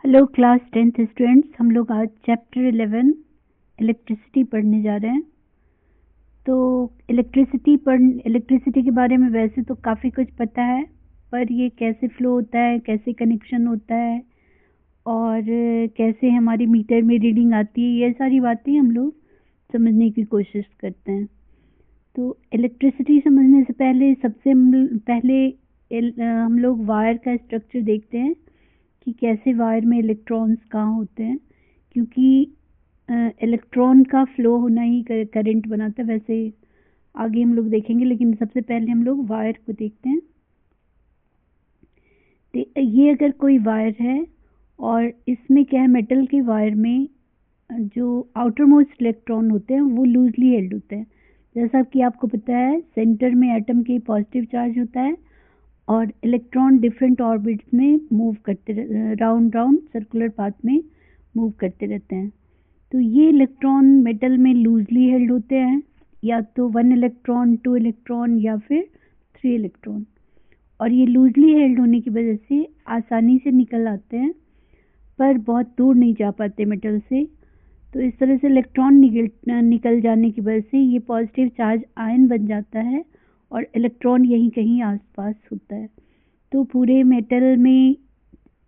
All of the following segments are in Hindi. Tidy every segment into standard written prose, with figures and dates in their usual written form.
हेलो क्लास 10th स्टूडेंट्स, हम लोग आज चैप्टर 11 इलेक्ट्रिसिटी पढ़ने जा रहे हैं। तो इलेक्ट्रिसिटी के बारे में वैसे तो काफ़ी कुछ पता है, पर ये कैसे फ्लो होता है, कैसे कनेक्शन होता है और कैसे हमारी मीटर में रीडिंग आती है, ये सारी बातें हम लोग समझने की कोशिश करते हैं। तो इलेक्ट्रिसिटी समझने से पहले सबसे पहले हम लोग वायर का स्ट्रक्चर देखते हैं कि कैसे वायर में इलेक्ट्रॉन्स कहाँ होते हैं, क्योंकि इलेक्ट्रॉन का फ्लो होना ही करंट बनाता है। वैसे आगे हम लोग देखेंगे, लेकिन सबसे पहले हम लोग वायर को देखते हैं। तो ये अगर कोई वायर है और इसमें क्या है, मेटल के वायर में जो आउटर मोस्ट इलेक्ट्रॉन होते हैं वो लूजली हेल्ड होते हैं। जैसा कि आपको पता है, सेंटर में एटम के पॉजिटिव चार्ज होता है और इलेक्ट्रॉन डिफरेंट ऑर्बिट्स में मूव करते राउंड सर्कुलर पाथ में मूव करते रहते हैं। तो ये इलेक्ट्रॉन मेटल में लूजली हेल्ड होते हैं, या तो 1 इलेक्ट्रॉन, 2 इलेक्ट्रॉन या फिर 3 इलेक्ट्रॉन। और ये लूजली हेल्ड होने की वजह से आसानी से निकल आते हैं, पर बहुत दूर नहीं जा पाते मेटल से। तो इस तरह से इलेक्ट्रॉन निकल जाने की वजह से ये पॉजिटिव चार्ज आयन बन जाता है और इलेक्ट्रॉन यहीं कहीं आसपास होता है। तो पूरे मेटल में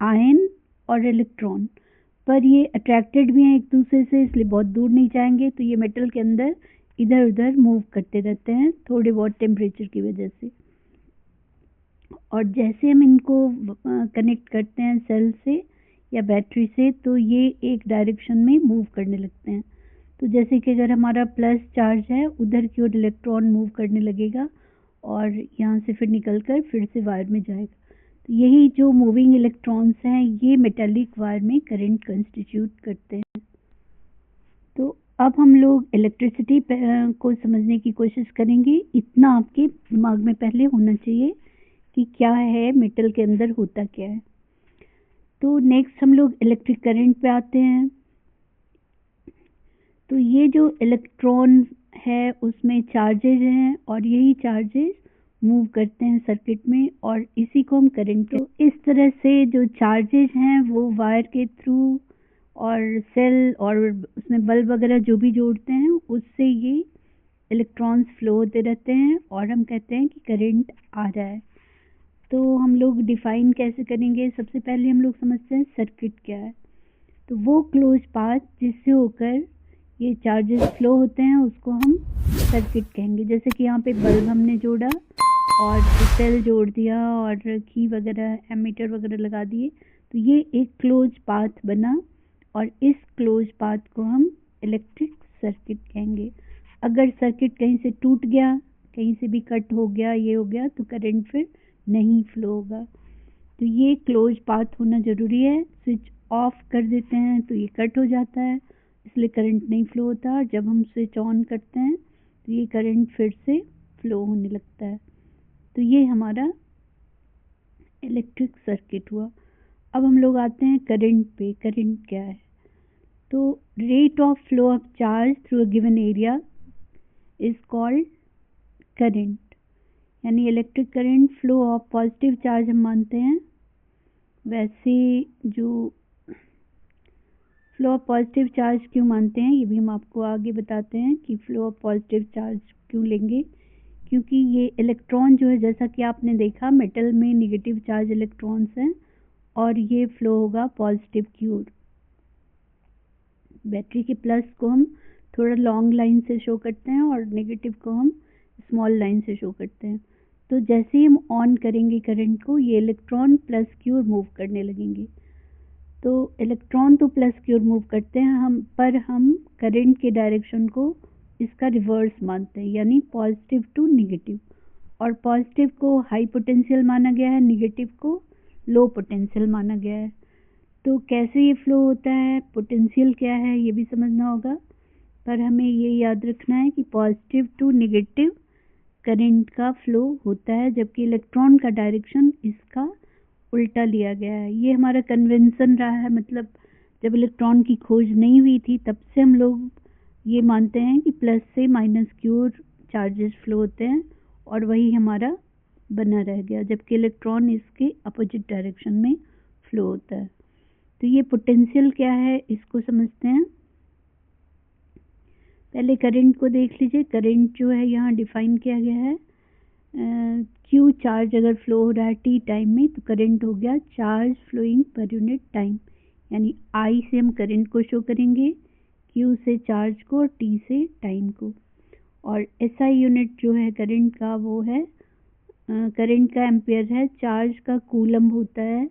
आयन और इलेक्ट्रॉन, पर ये अट्रैक्टेड भी हैं एक दूसरे से, इसलिए बहुत दूर नहीं जाएंगे। तो ये मेटल के अंदर इधर उधर मूव करते रहते हैं थोड़े बहुत टेम्परेचर की वजह से। और जैसे हम इनको कनेक्ट करते हैं सेल से या बैटरी से, तो ये एक डायरेक्शन में मूव करने लगते हैं। तो जैसे कि अगर हमारा प्लस चार्ज है, उधर की ओर इलेक्ट्रॉन मूव करने लगेगा और यहाँ से फिर निकलकर फिर से वायर में जाएगा। तो यही जो मूविंग इलेक्ट्रॉन्स हैं, ये मेटालिक वायर में करंट कंस्टिट्यूट करते हैं। तो अब हम लोग इलेक्ट्रिसिटी को समझने की कोशिश करेंगे। इतना आपके दिमाग में पहले होना चाहिए कि क्या है, मेटल के अंदर होता क्या है। तो नेक्स्ट हम लोग इलेक्ट्रिक करंट पे आते हैं। तो ये जो इलेक्ट्रॉन है उसमें चार्जेज हैं और यही चार्जेज मूव करते हैं सर्किट में, और इसी को हम करंट। तो इस तरह से जो चार्जेज हैं वो वायर के थ्रू और सेल और उसमें बल्ब वगैरह जो भी जोड़ते हैं, उससे ये इलेक्ट्रॉन्स फ्लो होते रहते हैं और हम कहते हैं कि करंट आ रहा है। तो हम लोग डिफाइन कैसे करेंगे? सबसे पहले हम लोग समझते हैं सर्किट क्या है। तो वो क्लोज पाथ जिससे होकर ये चार्जेस फ्लो होते हैं उसको हम सर्किट कहेंगे। जैसे कि यहाँ पे बल्ब हमने जोड़ा और सेल जोड़ दिया और की वगैरह एमीटर वगैरह लगा दिए, तो ये एक क्लोज पाथ बना और इस क्लोज पाथ को हम इलेक्ट्रिक सर्किट कहेंगे। अगर सर्किट कहीं से टूट गया, कहीं से भी कट हो गया, ये हो गया, तो करंट फिर नहीं फ्लो होगा। तो ये क्लोज पाथ होना ज़रूरी है। स्विच ऑफ कर देते हैं तो ये कट हो जाता है, इसलिए करंट नहीं फ्लो होता। जब हम स्विच ऑन करते हैं तो ये करंट फिर से फ्लो होने लगता है। तो ये हमारा इलेक्ट्रिक सर्किट हुआ। अब हम लोग आते हैं करंट पे। करंट क्या है? तो rate of flow of charge through a given area is called current. यानी electric current flow of positive charge हम मानते हैं। वैसे जो फ्लो ऑफ पॉजिटिव चार्ज क्यों मानते हैं, ये भी हम आपको आगे बताते हैं कि फ्लो ऑफ पॉजिटिव चार्ज क्यों लेंगे। क्योंकि ये इलेक्ट्रॉन जो है, जैसा कि आपने देखा, मेटल में नेगेटिव चार्ज इलेक्ट्रॉन्स हैं और ये फ्लो होगा पॉजिटिव की ओर। बैटरी के प्लस को हम थोड़ा लॉन्ग लाइन से शो करते हैं और नेगेटिव को हम स्मॉल लाइन से शो करते हैं। तो जैसे ही हम ऑन करेंगे करंट को, ये इलेक्ट्रॉन प्लस की ओर मूव करने लगेंगे। तो इलेक्ट्रॉन तो प्लस की ओर मूव करते हैं पर हम करंट के डायरेक्शन को इसका रिवर्स मानते हैं, यानी पॉजिटिव टू नेगेटिव। और पॉजिटिव को हाई पोटेंशियल माना गया है, नेगेटिव को लो पोटेंशियल माना गया है। तो कैसे ये फ्लो होता है, पोटेंशियल क्या है, ये भी समझना होगा। पर हमें ये याद रखना है कि पॉजिटिव टू नेगेटिव करंट का फ्लो होता है, जबकि इलेक्ट्रॉन का डायरेक्शन इसका उल्टा लिया गया है। ये हमारा कन्वेंशन रहा है, मतलब जब इलेक्ट्रॉन की खोज नहीं हुई थी तब से हम लोग ये मानते हैं कि प्लस से माइनस की ओर चार्जेस फ्लो होते हैं और वही हमारा बना रह गया, जबकि इलेक्ट्रॉन इसके अपोजिट डायरेक्शन में फ्लो होता है। तो ये पोटेंशियल क्या है इसको समझते हैं। पहले करंट को देख लीजिए। करंट जो है यहाँ डिफाइन किया गया है, क्यू चार्ज अगर फ्लो हो रहा है टी टाइम में तो करंट हो गया charge flowing per unit time, यानी आई से हम करंट को शो करेंगे, क्यू से चार्ज को और टी से टाइम को। और एसआई यूनिट जो है करंट का वो है, करंट का एम्पियर है, चार्ज का कूलम होता है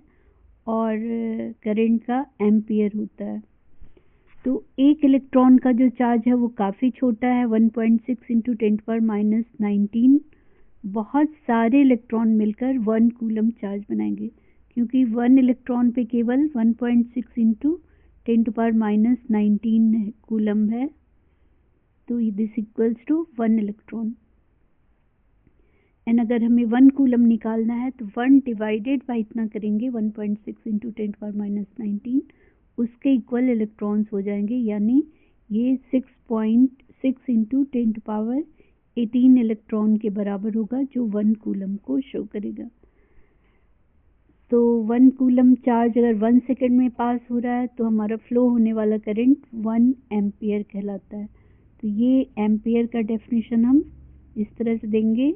और करंट का एम्पियर होता है। तो एक इलेक्ट्रॉन का जो चार्ज है वो काफ़ी छोटा है, 1.6 इंटू 10⁻19। बहुत सारे इलेक्ट्रॉन मिलकर 1 कूलम चार्ज बनाएंगे, क्योंकि 1 इलेक्ट्रॉन पे केवल 1.6 इंटू 10⁻19 कूलम है, तो this equals to 1 electron. And अगर हमें 1 कूलम निकालना है तो 1 डिवाइडेड बाई इतना करेंगे 1.6 इंटू 10⁻19, उसके इक्वल इलेक्ट्रॉन्स हो जाएंगे, यानी ये 6.6 इंटू 10⁻18 इलेक्ट्रॉन के बराबर होगा, जो 1 कूलम को शो करेगा। तो 1 कूलम चार्ज अगर 1 सेकेंड में पास हो रहा है तो हमारा फ्लो होने वाला करंट 1 एम्पियर कहलाता है। तो ये एम्पियर का डेफिनेशन हम इस तरह से देंगे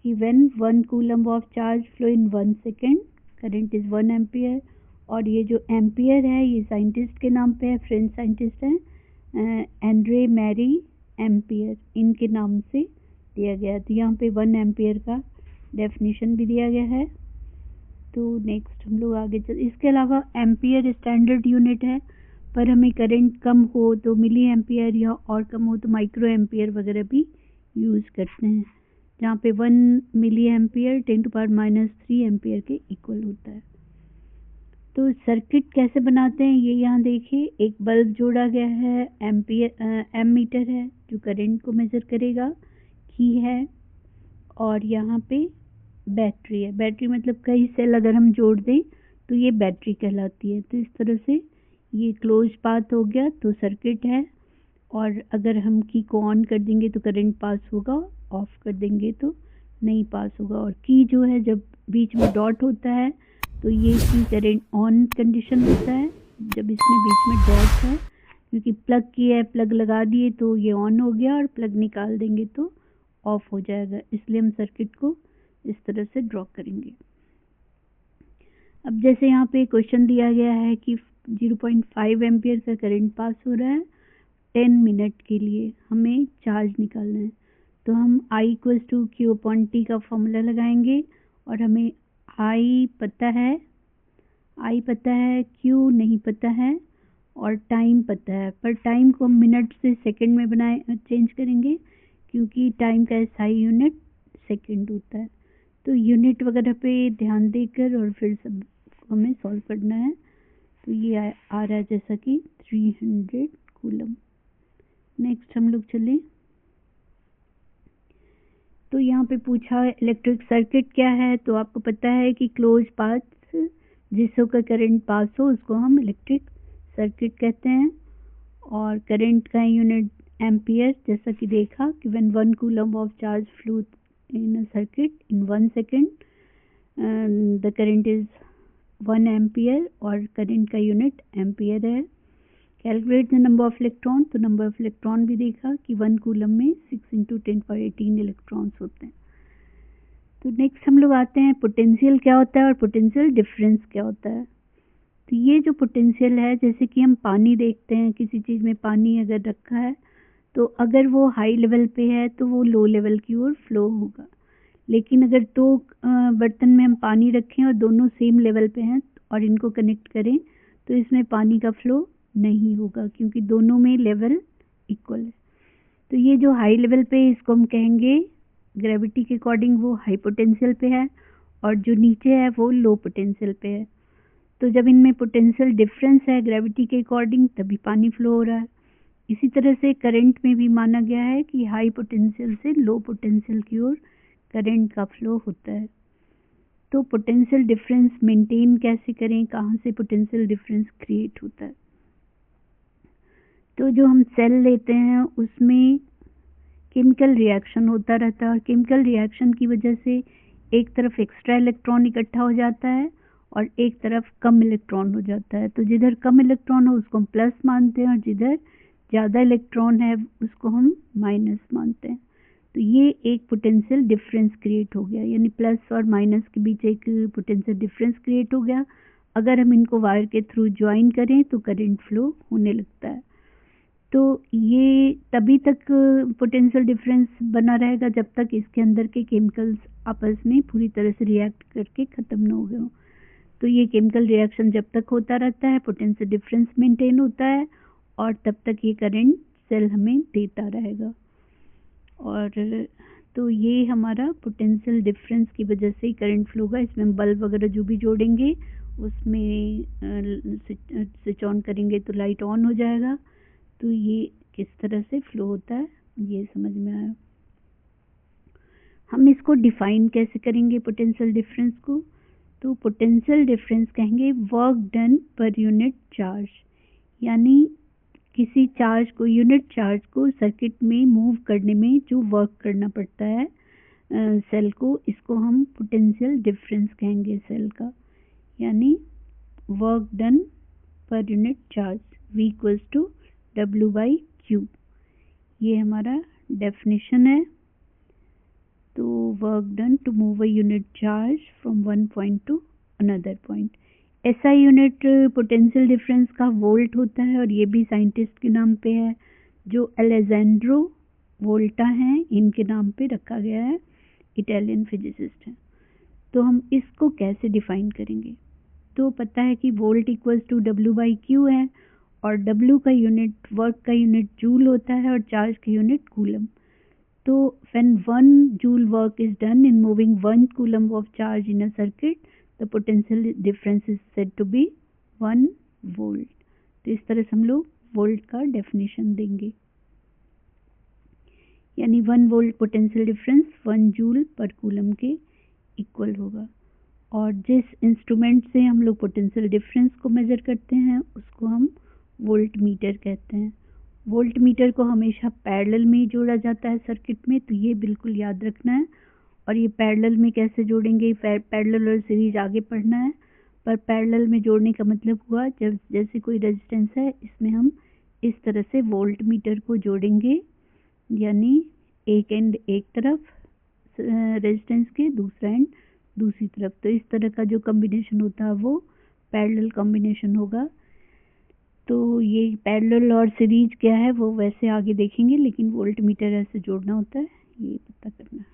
कि when 1 coulomb of charge flow in 1 second current is 1 ampere. और ये जो एम्पियर है ये साइंटिस्ट के नाम पे है, फ्रेंच साइंटिस्ट हैं एंड्रे मैरी एम्पियर, इनके नाम से दिया गया है। तो यहाँ पे 1 एम्पियर का डेफिनेशन भी दिया गया है। तो नेक्स्ट हम लोग आगे चल, इसके अलावा एम्पियर स्टैंडर्ड यूनिट है, पर हमें करंट कम हो तो मिली एम्पियर या और कम हो तो माइक्रो एम्पियर वगैरह भी यूज़ करते हैं, जहाँ पे 1 मिली एम्पियर 10⁻³ एम्पियर के इक्वल होता है। तो सर्किट कैसे बनाते हैं ये यहाँ देखिए। एक बल्ब जोड़ा गया है, एम्पियर एम मीटर है जो करंट को मेज़र करेगा, की है, और यहाँ पे बैटरी है। बैटरी मतलब कई सेल अगर हम जोड़ दें तो ये बैटरी कहलाती है। तो इस तरह से ये क्लोज पाथ हो गया तो सर्किट है, और अगर हम की को ऑन कर देंगे तो करंट पास होगा, ऑफ कर देंगे तो नहीं पास होगा। और की जो है जब बीच में डॉट होता है तो ये की करंट ऑन कंडीशन होता है, जब इसमें बीच में डॉट है, क्योंकि प्लग की है, प्लग लगा दिए तो ये ऑन हो गया और प्लग निकाल देंगे तो ऑफ हो जाएगा, इसलिए हम सर्किट को इस तरह से ड्रॉ करेंगे। अब जैसे यहाँ पे क्वेश्चन दिया गया है कि 0.5 एम्पियर का करंट पास हो रहा है 10 मिनट के लिए, हमें चार्ज निकालना है, तो हम I = Q/T का फॉर्मूला लगाएंगे, और हमें I पता है, Q नहीं पता है, और टाइम पता है, पर टाइम को हम मिनट से सेकंड में चेंज करेंगे, क्योंकि टाइम का SI यूनिट सेकंड होता है। तो यूनिट वगैरह पे ध्यान देकर और फिर सब हमें सॉल्व करना है। तो ये आ रहा है जैसा कि 300 कूलम। नेक्स्ट हम लोग चलें, तो यहाँ पे पूछा इलेक्ट्रिक सर्किट क्या है। तो आपको पता है कि क्लोज पाथ जिससे का करंट पास हो उसको हम इलेक्ट्रिक सर्किट कहते हैं, और करंट का यूनिट एम्पियर, जैसा कि देखा कि when 1 coulomb of charge flow in a circuit in 1 second the current is 1 ampere, और करंट का यूनिट एम्पियर है। Calculate the number of electron, तो नंबर ऑफ इलेक्ट्रॉन भी देखा कि 1 कूलम में 6 इंटू 10⁻18 इलेक्ट्रॉन्स होते हैं। तो नेक्स्ट हम लोग आते हैं पोटेंशियल क्या होता है और पोटेंशियल डिफरेंस क्या होता है। तो ये जो पोटेंशियल है, जैसे कि हम पानी देखते हैं, किसी चीज़ में पानी अगर रखा है तो अगर वो हाई लेवल पे है तो वो लो लेवल की ओर फ्लो होगा, लेकिन अगर 2 बर्तन में हम पानी रखें और दोनों सेम लेवल पे हैं और इनको कनेक्ट करें तो इसमें पानी का फ्लो नहीं होगा, क्योंकि दोनों में लेवल इक्वल है। तो ये जो हाई लेवल पे, इसको हम कहेंगे ग्रेविटी के अकॉर्डिंग वो हाई पोटेंशियल पे है, और जो नीचे है वो लो पोटेंशियल पे है। तो जब इनमें पोटेंशियल डिफरेंस है ग्रेविटी के अकॉर्डिंग, तभी पानी फ्लो हो रहा है। इसी तरह से करंट में भी माना गया है कि हाई पोटेंशियल से लो पोटेंशियल की ओर करंट का फ्लो होता है। तो पोटेंशियल डिफरेंस मेंटेन कैसे करें, कहाँ से पोटेंशियल डिफरेंस क्रिएट होता है। तो जो हम सेल लेते हैं उसमें केमिकल रिएक्शन होता रहता है, और केमिकल रिएक्शन की वजह से एक तरफ एक्स्ट्रा इलेक्ट्रॉन इकट्ठा हो जाता है और एक तरफ कम इलेक्ट्रॉन हो जाता है। तो जिधर कम इलेक्ट्रॉन हो उसको हम प्लस मानते हैं और जिधर ज़्यादा इलेक्ट्रॉन है उसको हम माइनस मानते हैं। तो ये एक पोटेंशियल डिफरेंस क्रिएट हो गया, यानी प्लस और माइनस के बीच एक पोटेंशियल डिफरेंस क्रिएट हो गया। अगर हम इनको वायर के थ्रू ज्वाइन करें तो करंट फ्लो होने लगता है। तो ये तभी तक पोटेंशियल डिफरेंस बना रहेगा जब तक इसके अंदर के केमिकल्स आपस में पूरी तरह से रिएक्ट करके ख़त्म न हो गए हों। तो ये केमिकल रिएक्शन जब तक होता रहता है पोटेंशियल डिफरेंस मेंटेन होता है और तब तक ये करंट सेल हमें देता रहेगा। और तो ये हमारा पोटेंशियल डिफरेंस की वजह से ही करंट फ्लो होगा। इसमें हम बल्ब वगैरह जो भी जोड़ेंगे उसमें स्विच ऑन करेंगे तो लाइट ऑन हो जाएगा। तो ये किस तरह से फ्लो होता है ये समझ में आया। हम इसको डिफाइन कैसे करेंगे पोटेंशियल डिफरेंस को? तो पोटेंशियल डिफरेंस कहेंगे work done per unit charge, यानी किसी चार्ज को, यूनिट चार्ज को सर्किट में मूव करने में जो वर्क करना पड़ता है सेल को, इसको हम पोटेंशियल डिफरेंस कहेंगे सेल का। यानी work done per unit charge V equals to W/Q, ये हमारा डेफिनेशन है। तो work done to move a unit charge from one point to another point. ऐसा यूनिट पोटेंशियल डिफरेंस का वोल्ट होता है और ये भी साइंटिस्ट के नाम पे है जो अलेजेंड्रो वोल्टा हैं, इनके नाम पे रखा गया है, इटालियन फिजिसिस्ट हैं। तो हम इसको कैसे डिफाइन करेंगे? तो पता है कि वोल्ट इक्वल्स टू W/Q है और W का यूनिट, वर्क का यूनिट जूल होता है और चार्ज का यूनिट कूलम। तो when 1 joule work is done in moving 1 coulomb of charge in a circuit, the potential difference is said to be 1 volt। तो इस तरह से हम लोग वोल्ट का डेफिनेशन देंगे, यानी 1 वोल्ट पोटेंशियल डिफरेंस 1 जूल पर कूलम के इक्वल होगा। और जिस इंस्ट्रूमेंट से हम लोग पोटेंशियल डिफरेंस को मेजर करते हैं उसको हम वोल्ट मीटर कहते हैं। वोल्ट मीटर को हमेशा पैरेलल में ही जोड़ा जाता है सर्किट में, तो ये बिल्कुल याद रखना है। और ये पैरेलल में कैसे जोड़ेंगे, पैरेलल और सीरीज आगे पढ़ना है। पर पैरेलल में जोड़ने का मतलब हुआ जब जैसे कोई रेजिस्टेंस है इसमें हम इस तरह से वोल्ट मीटर को जोड़ेंगे, यानी एक एंड एक तरफ रेजिस्टेंस के, दूसरा एंड दूसरी तरफ। तो इस तरह का जो कॉम्बिनेशन होता है वो पैरेलल कॉम्बिनेशन होगा। तो ये पैरेलल और सीरीज क्या है वो वैसे आगे देखेंगे, लेकिन वोल्ट मीटर ऐसे जोड़ना होता है, ये पता करना है।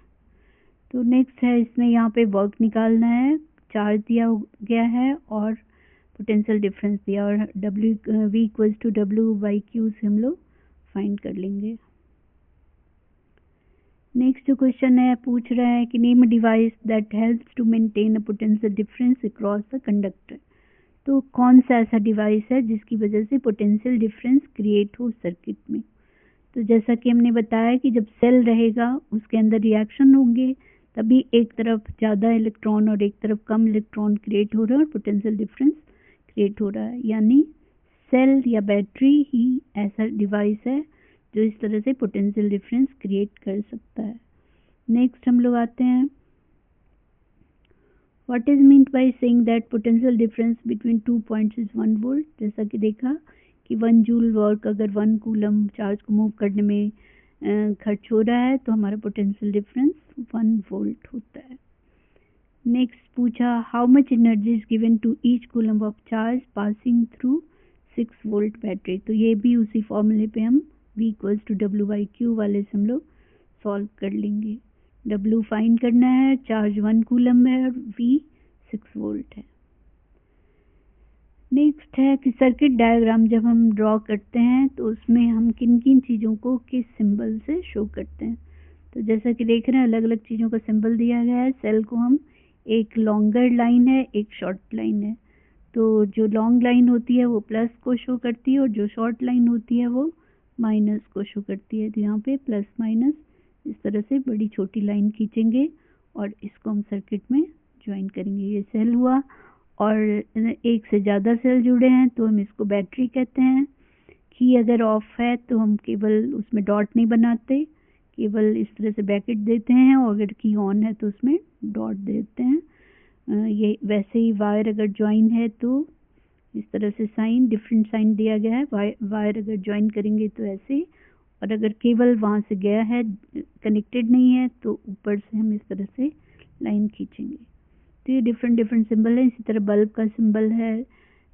तो नेक्स्ट है, इसमें यहाँ पे वर्क निकालना है, चार्ज दिया गया है और पोटेंशियल डिफरेंस दिया, और V इक्वल्स टू W/Q से हम लोग फाइंड कर लेंगे। नेक्स्ट जो क्वेश्चन है पूछ रहा है कि name a device that helps to maintain a potential difference across the conductor. तो कौन सा ऐसा डिवाइस है जिसकी वजह से पोटेंशियल डिफरेंस क्रिएट हो सर्किट में? तो जैसा कि हमने बताया कि जब सेल रहेगा उसके अंदर रिएक्शन होंगे, तभी एक तरफ ज़्यादा इलेक्ट्रॉन और एक तरफ कम इलेक्ट्रॉन क्रिएट हो रहा है और पोटेंशियल डिफरेंस क्रिएट हो रहा है। यानी सेल या बैटरी ही ऐसा डिवाइस है जो इस तरह से पोटेंशियल डिफरेंस क्रिएट कर सकता है। नेक्स्ट हम लोग आते हैं, What is meant by saying that potential difference between 2 points is 1 volt? जैसा कि देखा कि 1 जूल वर्क अगर 1 कूलम चार्ज को मूव करने में खर्च हो रहा है तो हमारा पोटेंशियल डिफरेंस 1 वोल्ट होता है। नेक्स्ट पूछा, how much energy is given to each coulomb of charge passing through 6 volt battery. तो ये भी उसी फॉर्मूले पे हम V इक्वल्स टू W/Q वाले से हम लोग सॉल्व कर लेंगे। W फाइंड करना है, चार्ज 1 कूलम है और V 6 वोल्ट है। नेक्स्ट है कि सर्किट डायग्राम जब हम ड्रॉ करते हैं तो उसमें हम किन किन चीज़ों को किस सिंबल से शो करते हैं। तो जैसा कि देख रहे हैं अलग अलग चीज़ों का सिंबल दिया गया है। सेल को हम, एक लॉन्गर लाइन है एक शॉर्ट लाइन है, तो जो लॉन्ग लाइन होती है वो प्लस को शो करती है और जो शॉर्ट लाइन होती है वो माइनस को शो करती है। तो यहाँ पे प्लस माइनस इस तरह से बड़ी छोटी लाइन खींचेंगे और इसको हम सर्किट में ज्वाइन करेंगे। ये सेल हुआ और एक से ज़्यादा सेल जुड़े हैं तो हम इसको बैटरी कहते हैं। की अगर ऑफ है तो हम केवल उसमें डॉट नहीं बनाते, केवल इस तरह से ब्रैकेट देते हैं, और अगर की ऑन है तो उसमें डॉट देते हैं। ये वैसे ही वायर अगर ज्वाइन है तो इस तरह से साइन, डिफरेंट साइन दिया गया है। वायर अगर ज्वाइन करेंगे तो ऐसे, और अगर केवल वहाँ से गया है, कनेक्टेड नहीं है, तो ऊपर से हम इस तरह से लाइन खींचेंगे। तो ये डिफरेंट डिफरेंट सिंबल है। इसी तरह बल्ब का सिंबल है,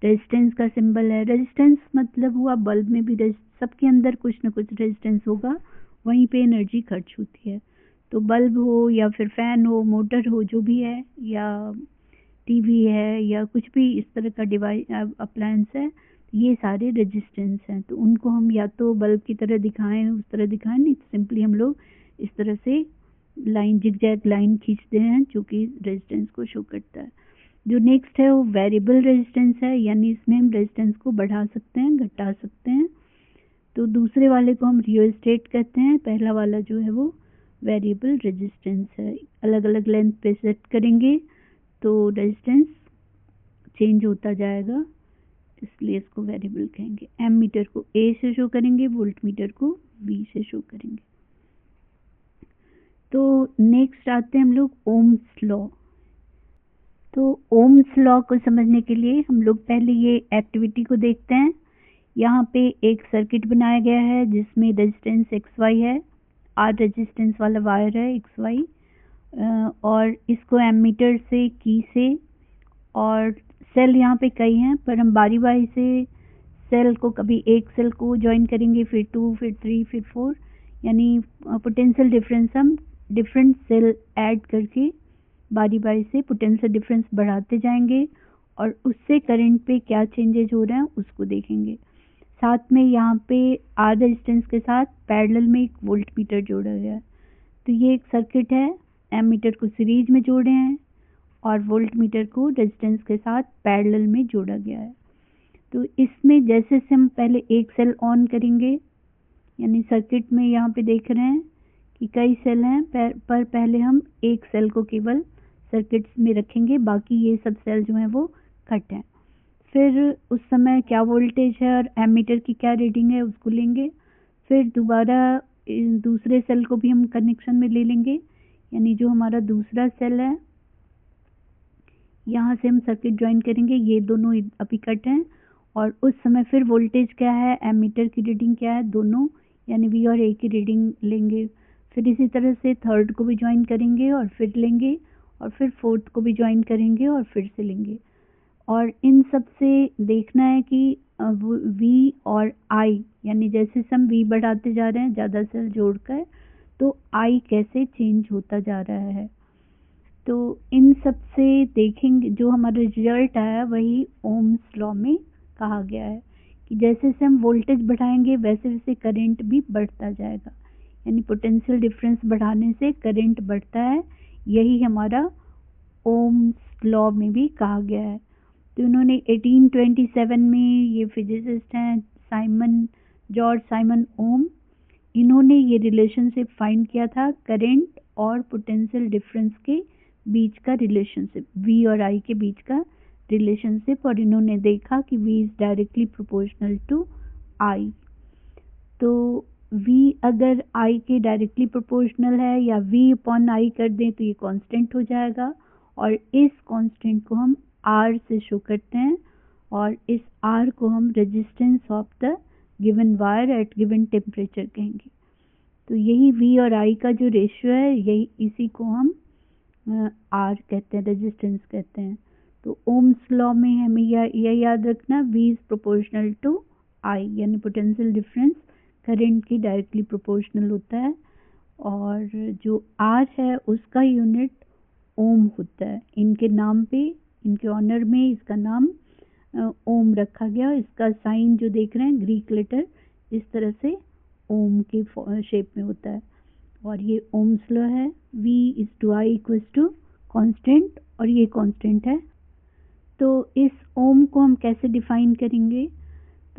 रेजिस्टेंस का सिंबल है। रेजिस्टेंस मतलब हुआ बल्ब में भी सबके अंदर कुछ ना कुछ रेजिस्टेंस होगा, वहीं पे एनर्जी खर्च होती है। तो बल्ब हो या फिर फैन हो, मोटर हो, जो भी है, या टीवी है, या कुछ भी इस तरह का डिवाइस अप्लायंस है, ये सारे रेजिस्टेंस हैं। तो उनको हम या तो बल्ब की तरह दिखाएं, उस तरह दिखाएं, नहीं सिंपली हम लोग इस तरह से लाइन, जिगजैग लाइन खींचते हैं जो कि रेजिस्टेंस को शो करता है। जो नेक्स्ट है वो वेरिएबल रेजिस्टेंस है, यानी इसमें हम रेजिस्टेंस को बढ़ा सकते हैं, घटा सकते हैं। तो दूसरे वाले को हम रियोस्टेट कहते हैं, पहला वाला जो है वो वेरिएबल रेजिस्टेंस है। अलग अलग लेंथ पे सेट करेंगे तो रेजिस्टेंस चेंज होता जाएगा, इसलिए इसको वेरिएबल कहेंगे। एम मीटर को ए से शो करेंगे, वोल्ट मीटर को वी से शो करेंगे। तो नेक्स्ट आते हैं हम लोग ओम्स लॉ। तो ओम्स लॉ को समझने के लिए हम लोग पहले ये एक्टिविटी को देखते हैं। यहाँ पे एक सर्किट बनाया गया है जिसमें रेजिस्टेंस एक्स वाई है, आर रेजिस्टेंस वाला वायर है एक्स वाई, और इसको एमीटर से, की से, और सेल यहाँ पे कई हैं, पर हम बारी बारी से सेल को, कभी एक सेल को ज्वाइन करेंगे, फिर 2, फिर 3, फिर 4, यानी पोटेंशियल डिफरेंस हम डिफरेंट सेल ऐड करके बारी बारी से पोटेंशियल डिफरेंस बढ़ाते जाएंगे, और उससे करंट पे क्या चेंजेज हो रहे हैं उसको देखेंगे। साथ में यहाँ पे आर रेजिस्टेंस के साथ पैरेलल में एक वोल्ट मीटर जोड़ा गया है। तो ये एक सर्किट है, एम मीटर को सीरीज में जोड़े हैं और वोल्ट मीटर को रेजिस्टेंस के साथ पैरेलल में जोड़ा गया है। तो इसमें जैसे से हम पहले एक सेल ऑन करेंगे, यानी सर्किट में यहाँ पे देख रहे हैं कि कई सेल हैं, पर पहले हम एक सेल को केवल सर्किट में रखेंगे, बाकी ये सब सेल जो हैं वो कट हैं। फिर उस समय क्या वोल्टेज है और एमीटर की क्या रीडिंग है उसको लेंगे। फिर दोबारा दूसरे सेल को भी हम कनेक्शन में ले लेंगे, यानी जो हमारा दूसरा सेल है, यहाँ से हम सर्किट ज्वाइन करेंगे। ये दोनों अभी कट हैं, और उस समय फिर वोल्टेज क्या है, एमीटर की रीडिंग क्या है, दोनों यानी वी और ए की रीडिंग लेंगे। फिर इसी तरह से थर्ड को भी ज्वाइन करेंगे और फिर लेंगे, और फिर फोर्थ को भी ज्वाइन करेंगे और फिर से लेंगे। और इन सब से देखना है कि वी और आई, यानी जैसे हम वी बढ़ाते जा रहे हैं ज़्यादा सेल जोड़कर, तो आई कैसे चेंज होता जा रहा है। तो इन सब से देखेंगे, जो हमारा रिजल्ट आया वही ओम्स लॉ में कहा गया है कि जैसे से हम वोल्टेज बढ़ाएंगे वैसे वैसे करंट भी बढ़ता जाएगा, यानी पोटेंशियल डिफरेंस बढ़ाने से करंट बढ़ता है। यही हमारा ओम्स लॉ में भी कहा गया है। तो उन्होंने 1827 में, ये फिजिसिस्ट हैं जॉर्ज साइमन ओम, इन्होंने ये रिलेशनशिप फाइंड किया था करंट और पोटेंशियल डिफरेंस के बीच का रिलेशनशिप, वी और आई के बीच का रिलेशनशिप, और इन्होंने देखा कि V is directly proportional to I. तो वी अगर आई के डायरेक्टली प्रोपोर्शनल है या वी अपॉन आई कर दें तो ये कांस्टेंट हो जाएगा, और इस कांस्टेंट को हम आर से शो करते हैं, और इस आर को हम resistance of the given wire eight given temperature कहेंगे। तो यही वी और आई का जो रेशियो है, यही इसी को हम आर कहते हैं, रेजिस्टेंस कहते हैं। तो ओम्स लॉ में हमें यह याद रखना, वी इज प्रोपोर्शनल टू आई, यानी पोटेंशियल डिफरेंस करंट की डायरेक्टली प्रोपोर्शनल होता है, और जो आर है उसका यूनिट ओम होता है। इनके नाम पे, इनके ऑनर में इसका नाम ओम रखा गया। इसका साइन जो देख रहे हैं ग्रीक लेटर इस तरह से ओम के शेप में होता है, और ये ओम्स लॉ है। V is to I equals to constant, और ये कांस्टेंट है। तो इस ओम को हम कैसे डिफाइन करेंगे,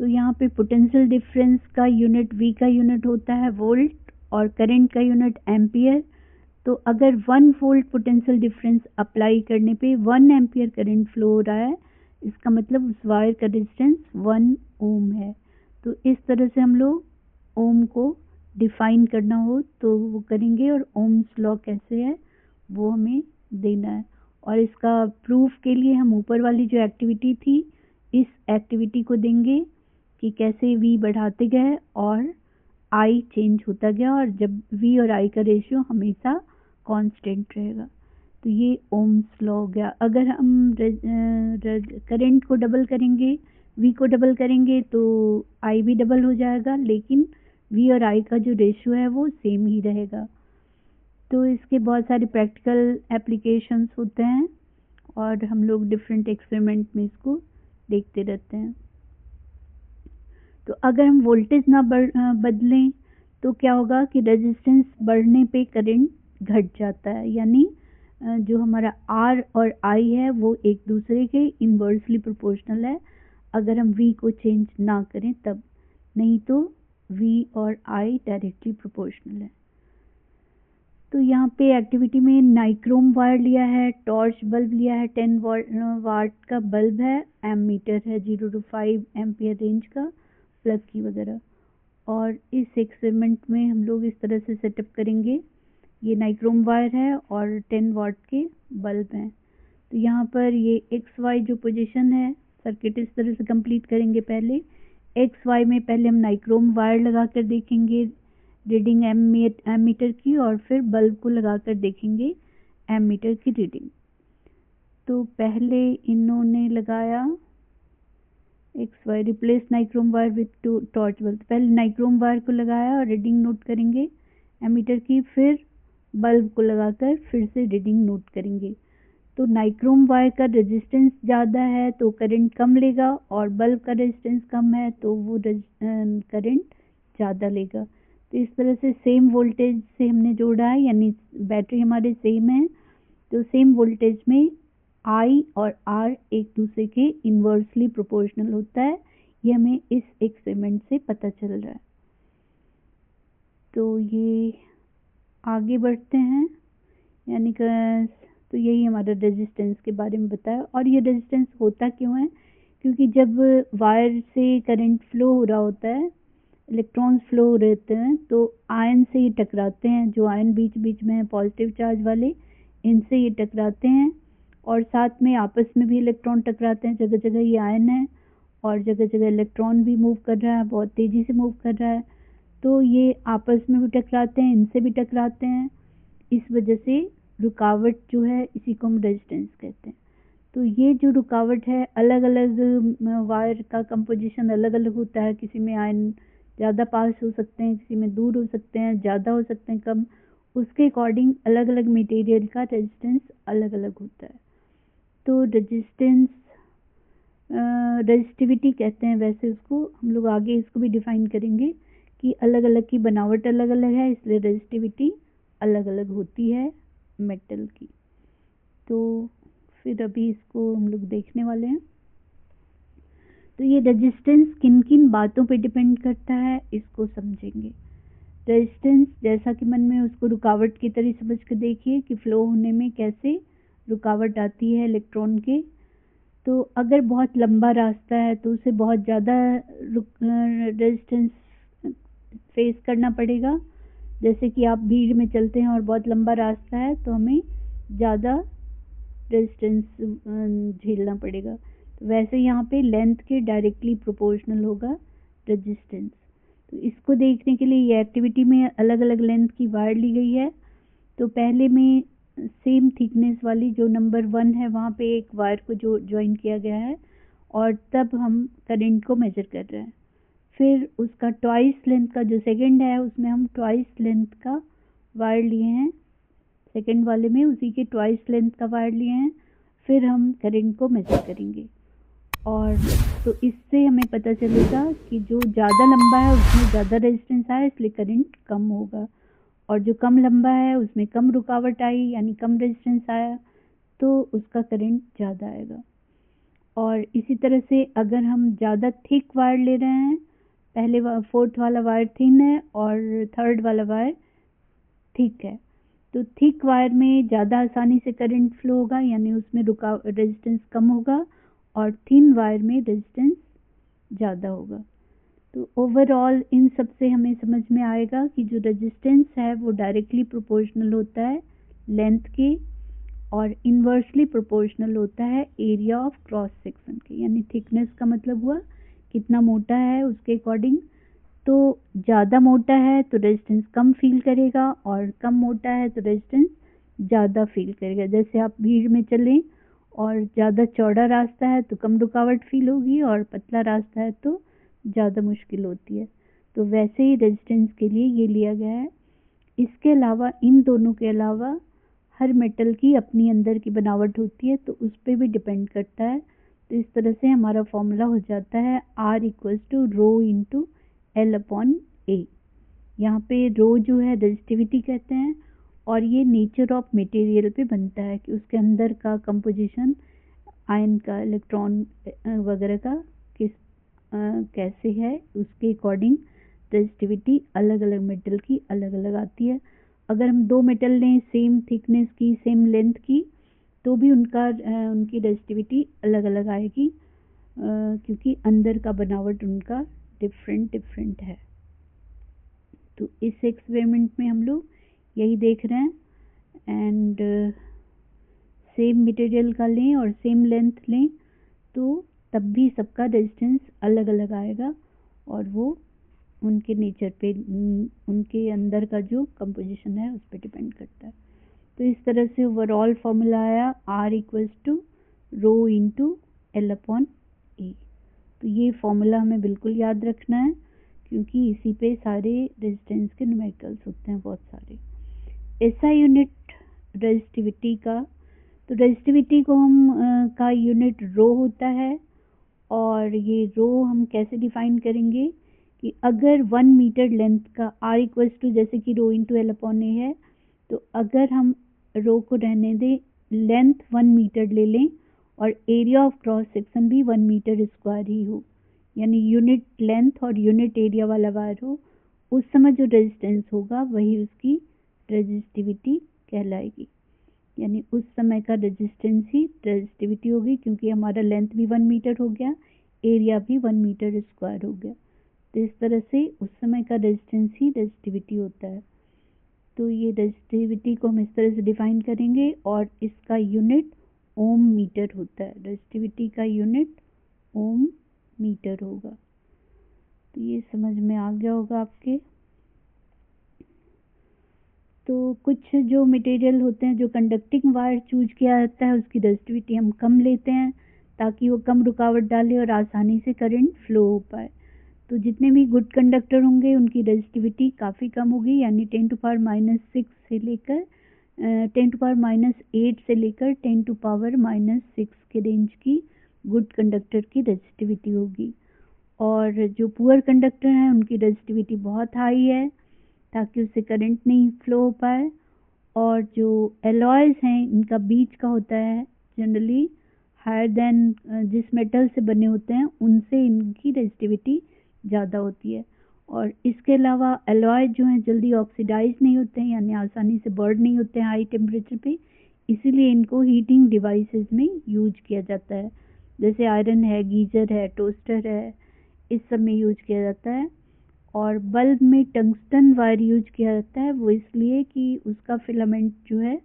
तो यहाँ पे पोटेंशियल डिफरेंस का यूनिट, V का यूनिट होता है वोल्ट, और करंट का यूनिट एम्पियर। तो अगर 1 वोल्ट पोटेंशियल डिफरेंस अप्लाई करने पे 1 एम्पियर करंट फ्लो हो रहा है, इसका मतलब उस वायर का रेजिस्टेंस 1 ओम है। तो इस तरह से हम लोग ओम को डिफाइन करना हो तो वो करेंगे, और ओम्स लॉ कैसे है वो हमें देना है। और इसका प्रूफ के लिए हम ऊपर वाली जो एक्टिविटी थी इस एक्टिविटी को देंगे कि कैसे V बढ़ाते गए और I चेंज होता गया, और जब V और I का रेशियो हमेशा कांस्टेंट रहेगा। तो ये ओम्स लॉ हो गया। अगर हम करंट को डबल करेंगे, V को डबल करेंगे तो I भी डबल हो जाएगा, लेकिन V और I का जो रेशियो है वो सेम ही रहेगा। तो इसके बहुत सारे प्रैक्टिकल एप्लीकेशंस होते हैं और हम लोग डिफरेंट एक्सपेरिमेंट में इसको देखते रहते हैं। तो अगर हम वोल्टेज ना बदलें तो क्या होगा कि रेजिस्टेंस बढ़ने पे करंट घट जाता है, यानी जो हमारा R और I है वो एक दूसरे के इन्वर्सली प्रोपोर्शनल है अगर हम V को चेंज ना करें तब, नहीं तो V और I डायरेक्टली प्रोपोर्शनल है। तो यहाँ पे एक्टिविटी में नाइक्रोम वायर लिया है, टॉर्च बल्ब लिया है, 10 वाट का बल्ब है, एमीटर है 0 to 5 एम्पियर रेंज का, प्लग की वगैरह। और इस एक्सपेरिमेंट में हम लोग इस तरह से सेटअप करेंगे, ये नाइक्रोम वायर है और 10 वाट के बल्ब हैं। तो यहाँ पर ये एक्स वाई जो पोजीशन है, सर्किट इस तरह से कंप्लीट करेंगे। पहले एक्स वाई में पहले हम नाइक्रोम वायर लगा कर देखेंगे रीडिंग एमीटर की, और फिर बल्ब को लगाकर देखेंगे एमीटर की रीडिंग। तो पहले इन्होंने लगाया X Y, replace nichrome wire with torch bulb. पहले नाइक्रोम वायर को लगाया और रीडिंग नोट करेंगे एमीटर की, फिर बल्ब को लगाकर फिर से रीडिंग नोट करेंगे। तो नाइक्रोम वायर का रेजिस्टेंस ज़्यादा है तो करंट कम लेगा, और बल्ब का रेजिस्टेंस कम है तो वो करंट ज़्यादा लेगा। तो इस तरह से सेम वोल्टेज से हमने जोड़ा है, यानी बैटरी हमारे सेम है, तो सेम वोल्टेज में I और R एक दूसरे के इन्वर्सली प्रोपोर्शनल होता है। ये हमें इस एक्सपेरिमेंट से पता चल रहा है। तो ये आगे बढ़ते हैं, यानी तो यही हमारा रेजिस्टेंस के बारे में बताया। और ये रेजिस्टेंस होता क्यों है, क्योंकि जब वायर से करंट फ्लो हो रहा होता है, इलेक्ट्रॉन्स फ्लो हो रहते हैं, तो आयन से ये टकराते हैं, जो आयन बीच बीच में है पॉजिटिव चार्ज वाले, इनसे ये टकराते हैं, और साथ में आपस में भी इलेक्ट्रॉन टकराते हैं। जगह जगह ये आयन है और जगह जगह इलेक्ट्रॉन भी मूव कर रहा है, बहुत तेज़ी से मूव कर रहा है, तो ये आपस में भी टकराते हैं, इनसे भी टकराते हैं। इस वजह से रुकावट जो है, इसी को हम रेजिस्टेंस कहते हैं। तो ये जो रुकावट है, अलग अलग वायर का कंपोजिशन अलग अलग होता है, किसी में आयन ज़्यादा पास हो सकते हैं, किसी में दूर हो सकते हैं, ज़्यादा हो सकते हैं, कम, उसके अकॉर्डिंग अलग अलग मटेरियल का रेजिस्टेंस अलग अलग होता है। तो रेजिस्टेंस रेजिस्टिविटी कहते हैं वैसे उसको, हम लोग आगे इसको भी डिफाइन करेंगे कि अलग अलग की बनावट अलग अलग है, इसलिए रेजिस्टिविटी अलग अलग होती है मेटल की। तो फिर अभी इसको हम लोग देखने वाले हैं। तो ये रेजिस्टेंस किन किन बातों पे डिपेंड करता है, इसको समझेंगे। रेजिस्टेंस जैसा कि मन में उसको रुकावट की तरह समझ कर देखिए कि फ्लो होने में कैसे रुकावट आती है इलेक्ट्रॉन के। तो अगर बहुत लंबा रास्ता है तो उसे बहुत ज़्यादा रेजिस्टेंस फेस करना पड़ेगा। जैसे कि आप भीड़ में चलते हैं और बहुत लंबा रास्ता है तो हमें ज़्यादा रेजिस्टेंस झेलना पड़ेगा। तो वैसे यहाँ पे लेंथ के डायरेक्टली प्रोपोर्शनल होगा रेजिस्टेंस। तो इसको देखने के लिए ये एक्टिविटी में अलग अलग लेंथ की वायर ली गई है। तो पहले में सेम थिकनेस वाली जो नंबर 1 है वहाँ पे एक वायर को जो ज्वाइन किया गया है, और तब हम करंट को मेजर कर रहे हैं। फिर उसका ट्वाइस लेंथ का जो सेकंड है उसमें हम ट्वाइस लेंथ का वायर लिए हैं, सेकंड वाले में उसी के ट्वाइस लेंथ का वायर लिए हैं। फिर हम करंट को मेजर करेंगे, और तो इससे हमें पता चलेगा कि जो ज़्यादा लंबा है उसमें ज़्यादा रेजिस्टेंस आया, इसलिए करंट कम होगा, और जो कम लंबा है उसमें कम रुकावट आई, यानी कम रेजिस्टेंस आया, तो उसका करंट ज़्यादा आएगा। और इसी तरह से अगर हम ज़्यादा थिक वायर ले रहे हैं, पहले फोर्थ वाला वायर थिन है और थर्ड वाला वायर थिक है, तो थिक वायर में ज़्यादा आसानी से करंट फ्लो होगा, यानी उसमें रेजिस्टेंस कम होगा, और थिन वायर में रेजिस्टेंस ज़्यादा होगा। तो ओवरऑल इन सब से हमें समझ में आएगा कि जो रेजिस्टेंस है वो डायरेक्टली प्रोपोर्शनल होता है लेंथ के, और इन्वर्सली प्रोपोर्शनल होता है एरिया ऑफ क्रॉस सेक्शन के, यानी थिकनेस का मतलब हुआ कितना मोटा है उसके अकॉर्डिंग। तो ज़्यादा मोटा है तो रेजिस्टेंस कम फील करेगा और कम मोटा है तो रेजिस्टेंस ज़्यादा फील करेगा। जैसे आप भीड़ में चलें और ज़्यादा चौड़ा रास्ता है तो कम रुकावट फील होगी और पतला रास्ता है तो ज़्यादा मुश्किल होती है। तो वैसे ही रेजिस्टेंस के लिए ये लिया गया है। इसके अलावा, इन दोनों के अलावा हर मेटल की अपनी अंदर की बनावट होती है तो उस पर भी डिपेंड करता है। तो इस तरह से हमारा फॉर्मूला हो जाता है R equals to rho into L upon A. यहाँ पे रो जो है रेजिस्टिविटी कहते हैं और ये नेचर ऑफ मटेरियल पे बनता है कि उसके अंदर का कंपोजिशन, आयन का, इलेक्ट्रॉन वगैरह का कैसे है, उसके अकॉर्डिंग रेजिस्टिविटी अलग अलग मेटल की अलग अलग आती है। अगर हम दो मेटल लें सेम थिकनेस की, सेम लेंथ की, तो भी उनकी रेजिस्टिविटी अलग अलग आएगी क्योंकि अंदर का बनावट उनका डिफरेंट है। तो इस एक्सपेरिमेंट में हम लोग यही देख रहे हैं। एंड सेम मटेरियल का लें और सेम लेंथ लें तो तब भी सबका रेजिस्टेंस अलग अलग आएगा और वो उनके नेचर पे, उनके अंदर का जो कंपोजिशन है उस पर डिपेंड करता है। तो इस तरह से ओवरऑल फॉर्मूला आया R equals to rho into L upon A. तो ये फॉर्मूला हमें बिल्कुल याद रखना है क्योंकि इसी पे सारे रेजिस्टेंस के न्यूमेरिकल्स होते हैं, बहुत सारे। SI यूनिट रेजिस्टिविटी का, तो रेजिस्टिविटी को हम का यूनिट रो होता है और ये रो हम कैसे डिफाइन करेंगे कि अगर 1 मीटर लेंथ का R इक्वल्स टू, जैसे कि रो इंटू L अपॉन ए है, तो अगर हम रो को रहने दें, लेंथ 1 मीटर ले लें और एरिया ऑफ क्रॉस सेक्शन भी 1 मीटर स्क्वायर ही हो, यानी यूनिट लेंथ और यूनिट एरिया वाला वायर हो, उस समय जो रेजिस्टेंस होगा वही उसकी रेजिस्टिविटी कहलाएगी। यानी उस समय का रेजिस्टेंस ही रेजिस्टिविटी होगी क्योंकि हमारा लेंथ भी 1 मीटर हो गया, एरिया भी 1 मीटर स्क्वायर हो गया। तो इस तरह से उस समय का रेजिस्टेंस ही रेजिस्टिविटी होता है। तो ये रेजिस्टिविटी को हम इस तरह से डिफाइन करेंगे और इसका यूनिट ओम मीटर होता है। रेजिस्टिविटी का यूनिट ओम मीटर होगा। तो ये समझ में आ गया होगा आपके। तो कुछ जो मटेरियल होते हैं, जो कंडक्टिंग वायर चूज किया जाता है, उसकी रेजिस्टिविटी हम कम लेते हैं ताकि वो कम रुकावट डाले और आसानी से करंट फ्लो हो पाए। तो जितने भी गुड कंडक्टर होंगे उनकी रेजिस्टिविटी काफ़ी कम होगी, यानी 10⁻⁻6 से लेकर 10⁻⁻8 से लेकर 10⁻⁻6 के रेंज की गुड कंडक्टर की रेजिस्टिविटी होगी। और जो पुअर कंडक्टर हैं उनकी रेजिस्टिविटी बहुत हाई है ताकि उससे करंट नहीं फ्लो हो पाए। और जो एलॉयज हैं इनका बीच का होता है जनरली हायर देन, जिस मेटल से बने होते हैं उनसे इनकी रेजिस्टिविटी ज़्यादा होती है। और इसके अलावा एलॉय जो हैं जल्दी ऑक्सीडाइज नहीं होते हैं, यानी आसानी से बर्न नहीं होते हैं हाई टेम्परेचर पे, इसीलिए इनको हीटिंग डिवाइसेस में यूज किया जाता है। जैसे आयरन है, गीजर है, टोस्टर है, इस सब में यूज किया जाता है। और बल्ब में टंगस्टन वायर यूज किया जाता है, वो इसलिए कि उसका फिलामेंट जो है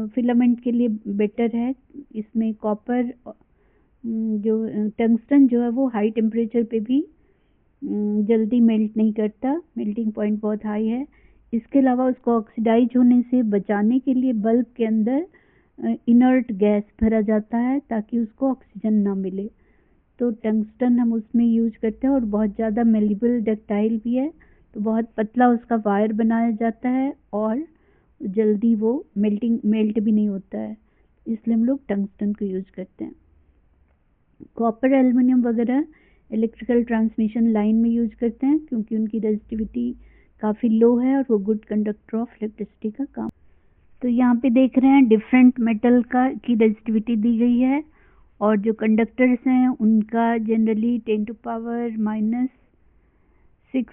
फिलामेंट के लिए बेटर है। इसमें कॉपर, जो टंगस्टन जो है वो हाई टेम्परेचर पे भी जल्दी मेल्ट नहीं करता, मेल्टिंग पॉइंट बहुत हाई है। इसके अलावा उसको ऑक्सीडाइज होने से बचाने के लिए बल्ब के अंदर इनर्ट गैस भरा जाता है ताकि उसको ऑक्सीजन ना मिले। तो टंगस्टन हम उसमें यूज करते हैं और बहुत ज़्यादा मेलेबल डक्टाइल भी है, तो बहुत पतला उसका वायर बनाया जाता है और जल्दी वो मेल्ट भी नहीं होता है, इसलिए हम लोग टंगस्टन को यूज करते हैं। कॉपर, एल्युमिनियम वगैरह इलेक्ट्रिकल ट्रांसमिशन लाइन में यूज करते हैं क्योंकि उनकी रेजिस्टिविटी काफ़ी लो है और वो गुड कंडक्टर ऑफ इलेक्ट्रिसिटी का काम। तो यहाँ पे देख रहे हैं डिफरेंट मेटल की रेजिस्टिविटी दी गई है और जो कंडक्टर्स हैं उनका जनरली 10⁻⁻6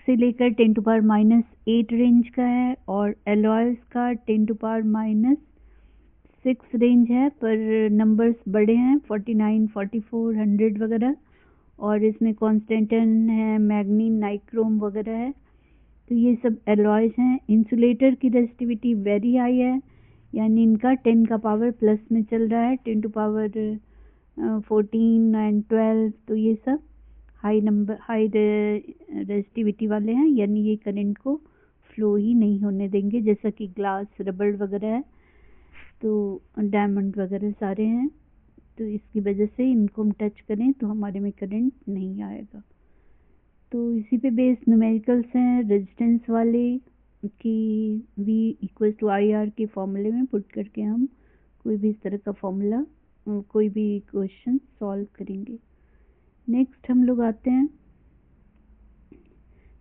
से लेकर 10⁻⁻8 रेंज का है और एलॉयज का 10⁻⁻6 रेंज है, पर नंबर्स बड़े हैं 49, 44, 100 वगैरह। और इसमें कॉन्स्टेंटन है, मैग्नीन, नाइक्रोम वगैरह है। तो ये सब एलॉयज हैं। इंसुलेटर की रेजिस्टिविटी वेरी हाई है, यानी इनका 10 का पावर प्लस में चल रहा है, 10 टू पावर 14 एंड 12, तो ये सब हाई रेजिस्टिविटी वाले हैं, यानी ये करंट को फ्लो ही नहीं होने देंगे, जैसा कि ग्लास, रबड़ वगैरह है, तो डायमंड वगैरह सारे हैं, तो इसकी वजह से इनको हम टच करें तो हमारे में करंट नहीं आएगा। तो इसी पे बेस्ड न्यूमेरिकल्स हैं रेजिस्टेंस वाले कि V इक्वल टू IR के फॉर्मूले में पुट करके हम कोई भी इस तरह का फॉर्मूला, कोई भी क्वेश्चन सॉल्व करेंगे। नेक्स्ट हम लोग आते हैं,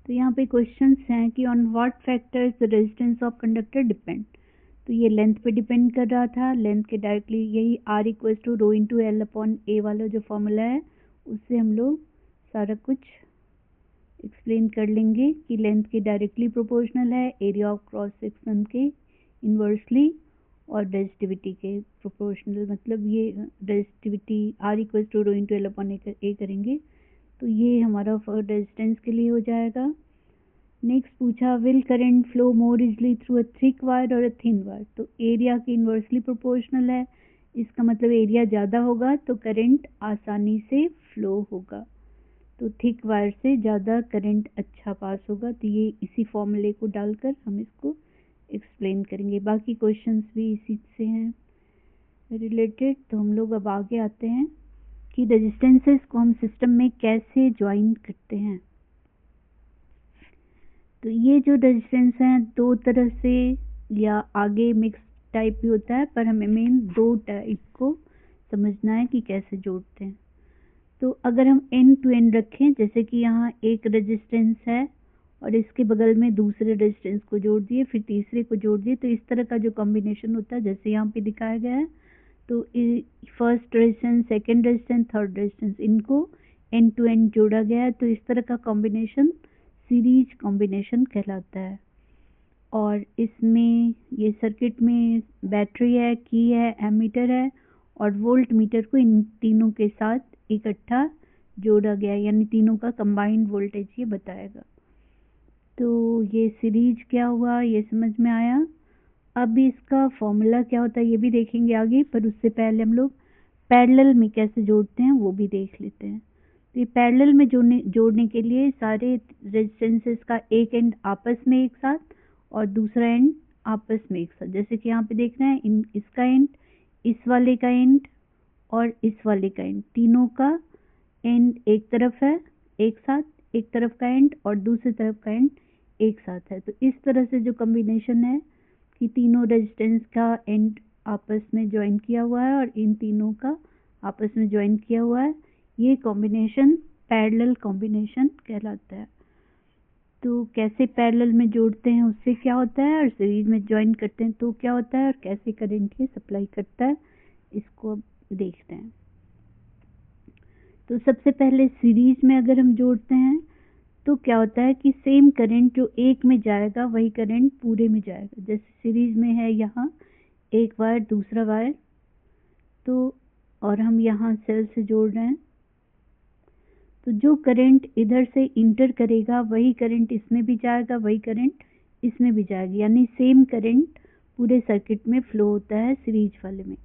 तो यहाँ पे क्वेश्चंस हैं कि on what factors the resistance of conductor depend. तो ये लेंथ पे डिपेंड कर रहा था, लेंथ के डायरेक्टली यही R equal to rho into L upon A वाला जो फॉर्मूला है उससे हम लोग सारा कुछ एक्सप्लेन कर लेंगे कि लेंथ के डायरेक्टली प्रोपोर्शनल है एरिया ऑफ क्रॉस सेक्शन के इन्वर्सली और रेजिस्टिविटी के प्रोपोर्शनल, मतलब ये resistivity R equal to rho into L upon A करेंगे तो ये हमारा रेजिस्टेंस के लिए हो जाएगा। नेक्स्ट पूछा will current flow more easily through a thick wire और अ थिन वायर। तो एरिया के इन्वर्सली प्रोपोर्शनल है, इसका मतलब एरिया ज़्यादा होगा तो करंट आसानी से फ्लो होगा, तो थिक वायर से ज़्यादा करंट अच्छा पास होगा। तो ये इसी फॉर्मूले को डालकर हम इसको एक्सप्लेन करेंगे। बाकी क्वेश्चंस भी इसी से हैं रिलेटेड। तो हम लोग अब आगे आते हैं कि रेजिस्टेंसेस को हम सिस्टम में कैसे ज्वाइन करते हैं। तो ये जो रेजिस्टेंस हैं दो तरह से या आगे मिक्स टाइप भी होता है, पर हमें मेन दो टाइप को समझना है कि कैसे जोड़ते हैं। तो अगर हम एंड टू एंड रखें, जैसे कि यहाँ एक रेजिस्टेंस है और इसके बगल में दूसरे रेजिस्टेंस को जोड़ दिए, फिर तीसरे को जोड़ दिए, तो इस तरह का जो कॉम्बिनेशन होता है जैसे यहाँ पे दिखाया गया है, तो first resistance, second resistance, third resistance, इनको एंड टू एंड जोड़ा गया है, तो इस तरह का कॉम्बिनेशन सीरीज कॉम्बिनेशन कहलाता है। और इसमें ये सर्किट में बैटरी है, की है, एमीटर है और वोल्ट मीटर को इन तीनों के साथ इकट्ठा जोड़ा गया है, यानी तीनों का कंबाइंड वोल्टेज ये बताएगा। तो ये सीरीज क्या हुआ ये समझ में आया। अब इसका फॉर्मूला क्या होता है ये भी देखेंगे आगे, पर उससे पहले हम लोग पैरेलल में कैसे जोड़ते हैं वो भी देख लेते हैं। तो ये पैरेलल में जोड़ने के लिए सारे रेजिस्टेंसेस का एक एंड आपस में एक साथ और दूसरा एंड आपस में एक साथ, जैसे कि यहाँ पे देख रहे हैं इसका एंड, इस वाले का एंड और इस वाले का एंड, तीनों का एंड एक तरफ है एक साथ, एक तरफ का एंड और दूसरी तरफ का एंड एक साथ है। तो इस तरह से जो कॉम्बिनेशन है कि तीनों रेजिस्टेंस का एंड आपस में ज्वाइन किया हुआ है और इन तीनों का आपस में ज्वाइन किया हुआ है, ये कॉम्बिनेशन पैरेलल कॉम्बिनेशन कहलाता है। तो कैसे पैरेलल में जोड़ते हैं उससे क्या होता है और सीरीज में ज्वाइन करते हैं तो क्या होता है और कैसे करंट ये सप्लाई करता है, इसको अब देखते हैं। तो सबसे पहले सीरीज में अगर हम जोड़ते हैं तो क्या होता है कि सेम करंट जो एक में जाएगा वही करंट पूरे में जाएगा। जैसे सीरीज में है यहाँ एक वायर दूसरा वायर, तो और हम यहाँ सेल से जोड़ रहे हैं, तो जो करंट इधर से इंटर करेगा वही करंट इसमें भी जाएगा, वही करंट इसमें भी जाएगा, यानी सेम करंट पूरे सर्किट में फ्लो होता है सीरीज वाले में।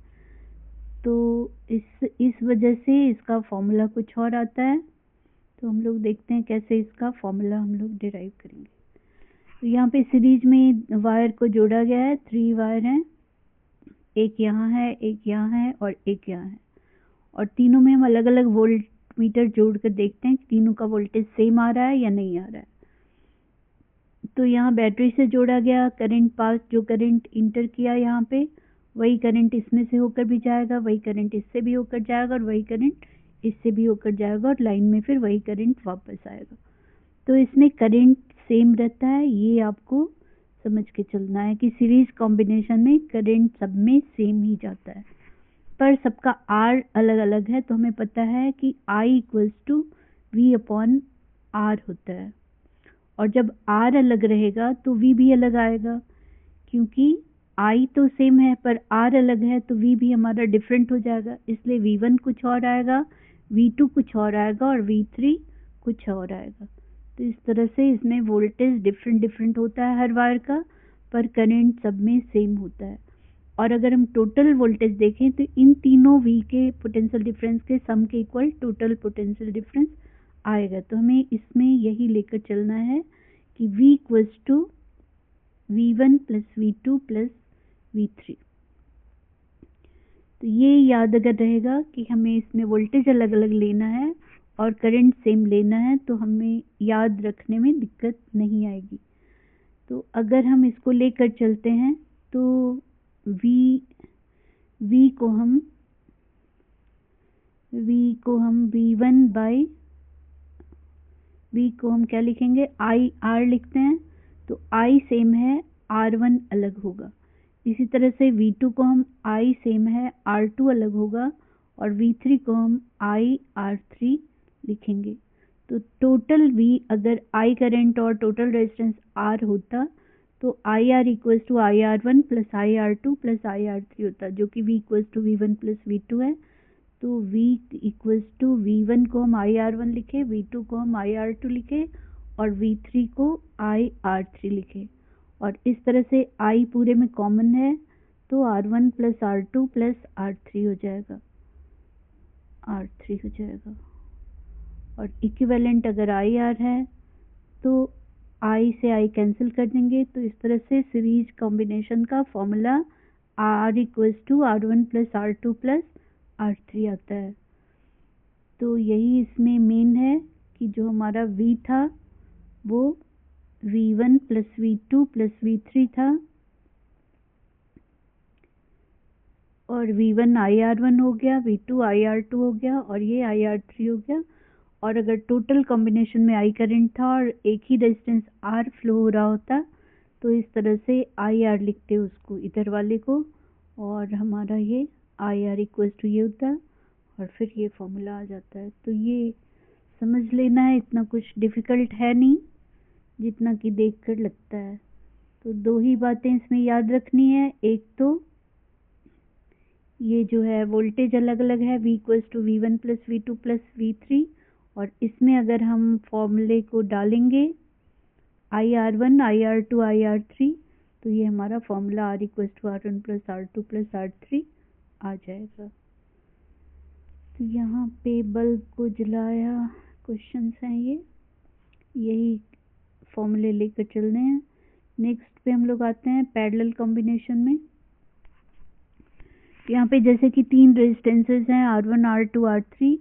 तो इस वजह से इसका फॉर्मूला कुछ और आता है। तो हम लोग देखते हैं कैसे इसका फॉर्मूला हम लोग डिराइव करेंगे। तो यहाँ पे सीरीज में वायर को जोड़ा गया है, 3 वायर हैं, एक यहाँ है, एक यहाँ है और एक यहाँ है, और तीनों में हम अलग अलग वोल्ट मीटर जोड़ कर देखते हैं कि तीनों का वोल्टेज सेम आ रहा है या नहीं आ रहा है। तो यहाँ बैटरी से जोड़ा गया, करंट पास, जो करंट इंटर किया यहाँ पे वही करंट इसमें से होकर भी जाएगा, वही करंट इससे भी होकर जाएगा और वही करंट इससे भी होकर जाएगा और लाइन में फिर वही करंट वापस आएगा। तो इसमें करंट सेम रहता है, ये आपको समझ के चलना है कि सीरीज कॉम्बिनेशन में करंट सब में सेम ही जाता है, पर सबका R अलग अलग है। तो हमें पता है कि I equals to V upon R होता है, और जब R अलग रहेगा तो V भी अलग आएगा, क्योंकि I तो सेम है पर R अलग है तो V भी हमारा डिफरेंट हो जाएगा, इसलिए V1 कुछ और आएगा, V2 कुछ और आएगा और V3 कुछ और आएगा। तो इस तरह से इसमें वोल्टेज डिफरेंट होता है हर वायर का, पर करंट सब में सेम होता है। और अगर हम टोटल वोल्टेज देखें तो इन तीनों V के पोटेंशियल डिफरेंस के सम के इक्वल टोटल पोटेंशियल डिफरेंस आएगा। तो हमें इसमें यही लेकर चलना है कि V equals to V1 plus V2 plus V3। तो ये याद अगर रहेगा कि हमें इसमें वोल्टेज अलग अलग लेना है और करंट सेम लेना है तो हमें याद रखने में दिक्कत नहीं आएगी। तो अगर हम इसको लेकर चलते हैं तो V को हम V को हम क्या लिखेंगे, R लिखते हैं। तो I सेम है, R1 अलग होगा। इसी तरह से V2 को हम I सेम है, R2 अलग होगा और V3 को हम R3 लिखेंगे। तो टोटल V अगर I करंट और टोटल रेजिस्टेंस R होता तो IR equals to IR1 plus IR2 plus IR3 होता, जो कि V equals to V1 plus V2 है। तो V इक्वल्स टू V1 को हम IR1 लिखे, V2 को हम IR2 लिखे और V3 को IR3 लिखे। और इस तरह से I पूरे में कॉमन है तो R1 plus R2 plus R3 हो जाएगा, R3 हो जाएगा। और इक्विवेलेंट अगर IR है तो I से I कैंसिल कर देंगे। तो इस तरह से सीरीज कॉम्बिनेशन का formula R equals to R1 plus R2 plus R3 आता है। तो यही इसमें मेन है कि जो हमारा V था वो V1 plus V2 plus V3 था और V1 IR1 हो गया, V2 IR2 हो गया और ये IR3 हो गया। और अगर टोटल कॉम्बिनेशन में I करंट था और एक ही रेजिस्टेंस R फ्लो हो रहा होता तो इस तरह से IR लिखते उसको इधर वाले को और हमारा ये IR इक्वल्स टू ये होता है और फिर ये फॉर्मूला आ जाता है। तो ये समझ लेना है, इतना कुछ डिफ़िकल्ट है नहीं जितना कि देखकर लगता है। तो दो ही बातें इसमें याद रखनी है, एक तो ये जो है वोल्टेज अलग अलग है, V equals to V1 plus V2 plus V3 और इसमें अगर हम फॉर्मूले को डालेंगे IR1 IR2 IR3 तो ये हमारा formula R equals to R1 plus R2 plus R3 आ जाएगा। तो यहाँ पे बल्ब को जलाया क्वेश्चंस हैं, ये यही फॉर्मूले लेकर चलने हैं। नेक्स्ट पे हम लोग आते हैं पैरेलल कॉम्बिनेशन में। यहाँ पे जैसे कि तीन रेजिस्टेंसेस हैं R1 R2 R3,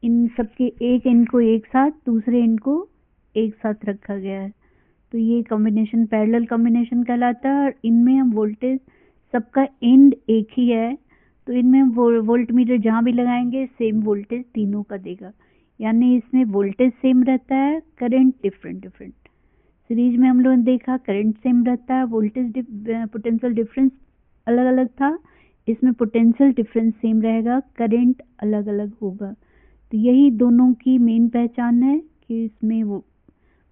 इन सबके एक एंड को एक साथ दूसरे एंड को एक साथ रखा गया है। तो ये कॉम्बिनेशन पैरेलल कॉम्बिनेशन कहलाता है और इनमें हम वोल्टेज सबका एंड एक ही है तो इनमें हम वोल्ट मीटर जहाँ भी लगाएंगे सेम वोल्टेज तीनों का देगा, यानी इसमें वोल्टेज सेम रहता है, करंट डिफरेंट। सीरीज में हम लोगों ने देखा करंट सेम रहता है, वोल्टेज पोटेंशियल डिफरेंस अलग अलग था, इसमें पोटेंशियल डिफरेंस सेम रहेगा, करंट अलग अलग होगा। तो यही दोनों की मेन पहचान है कि इसमें वो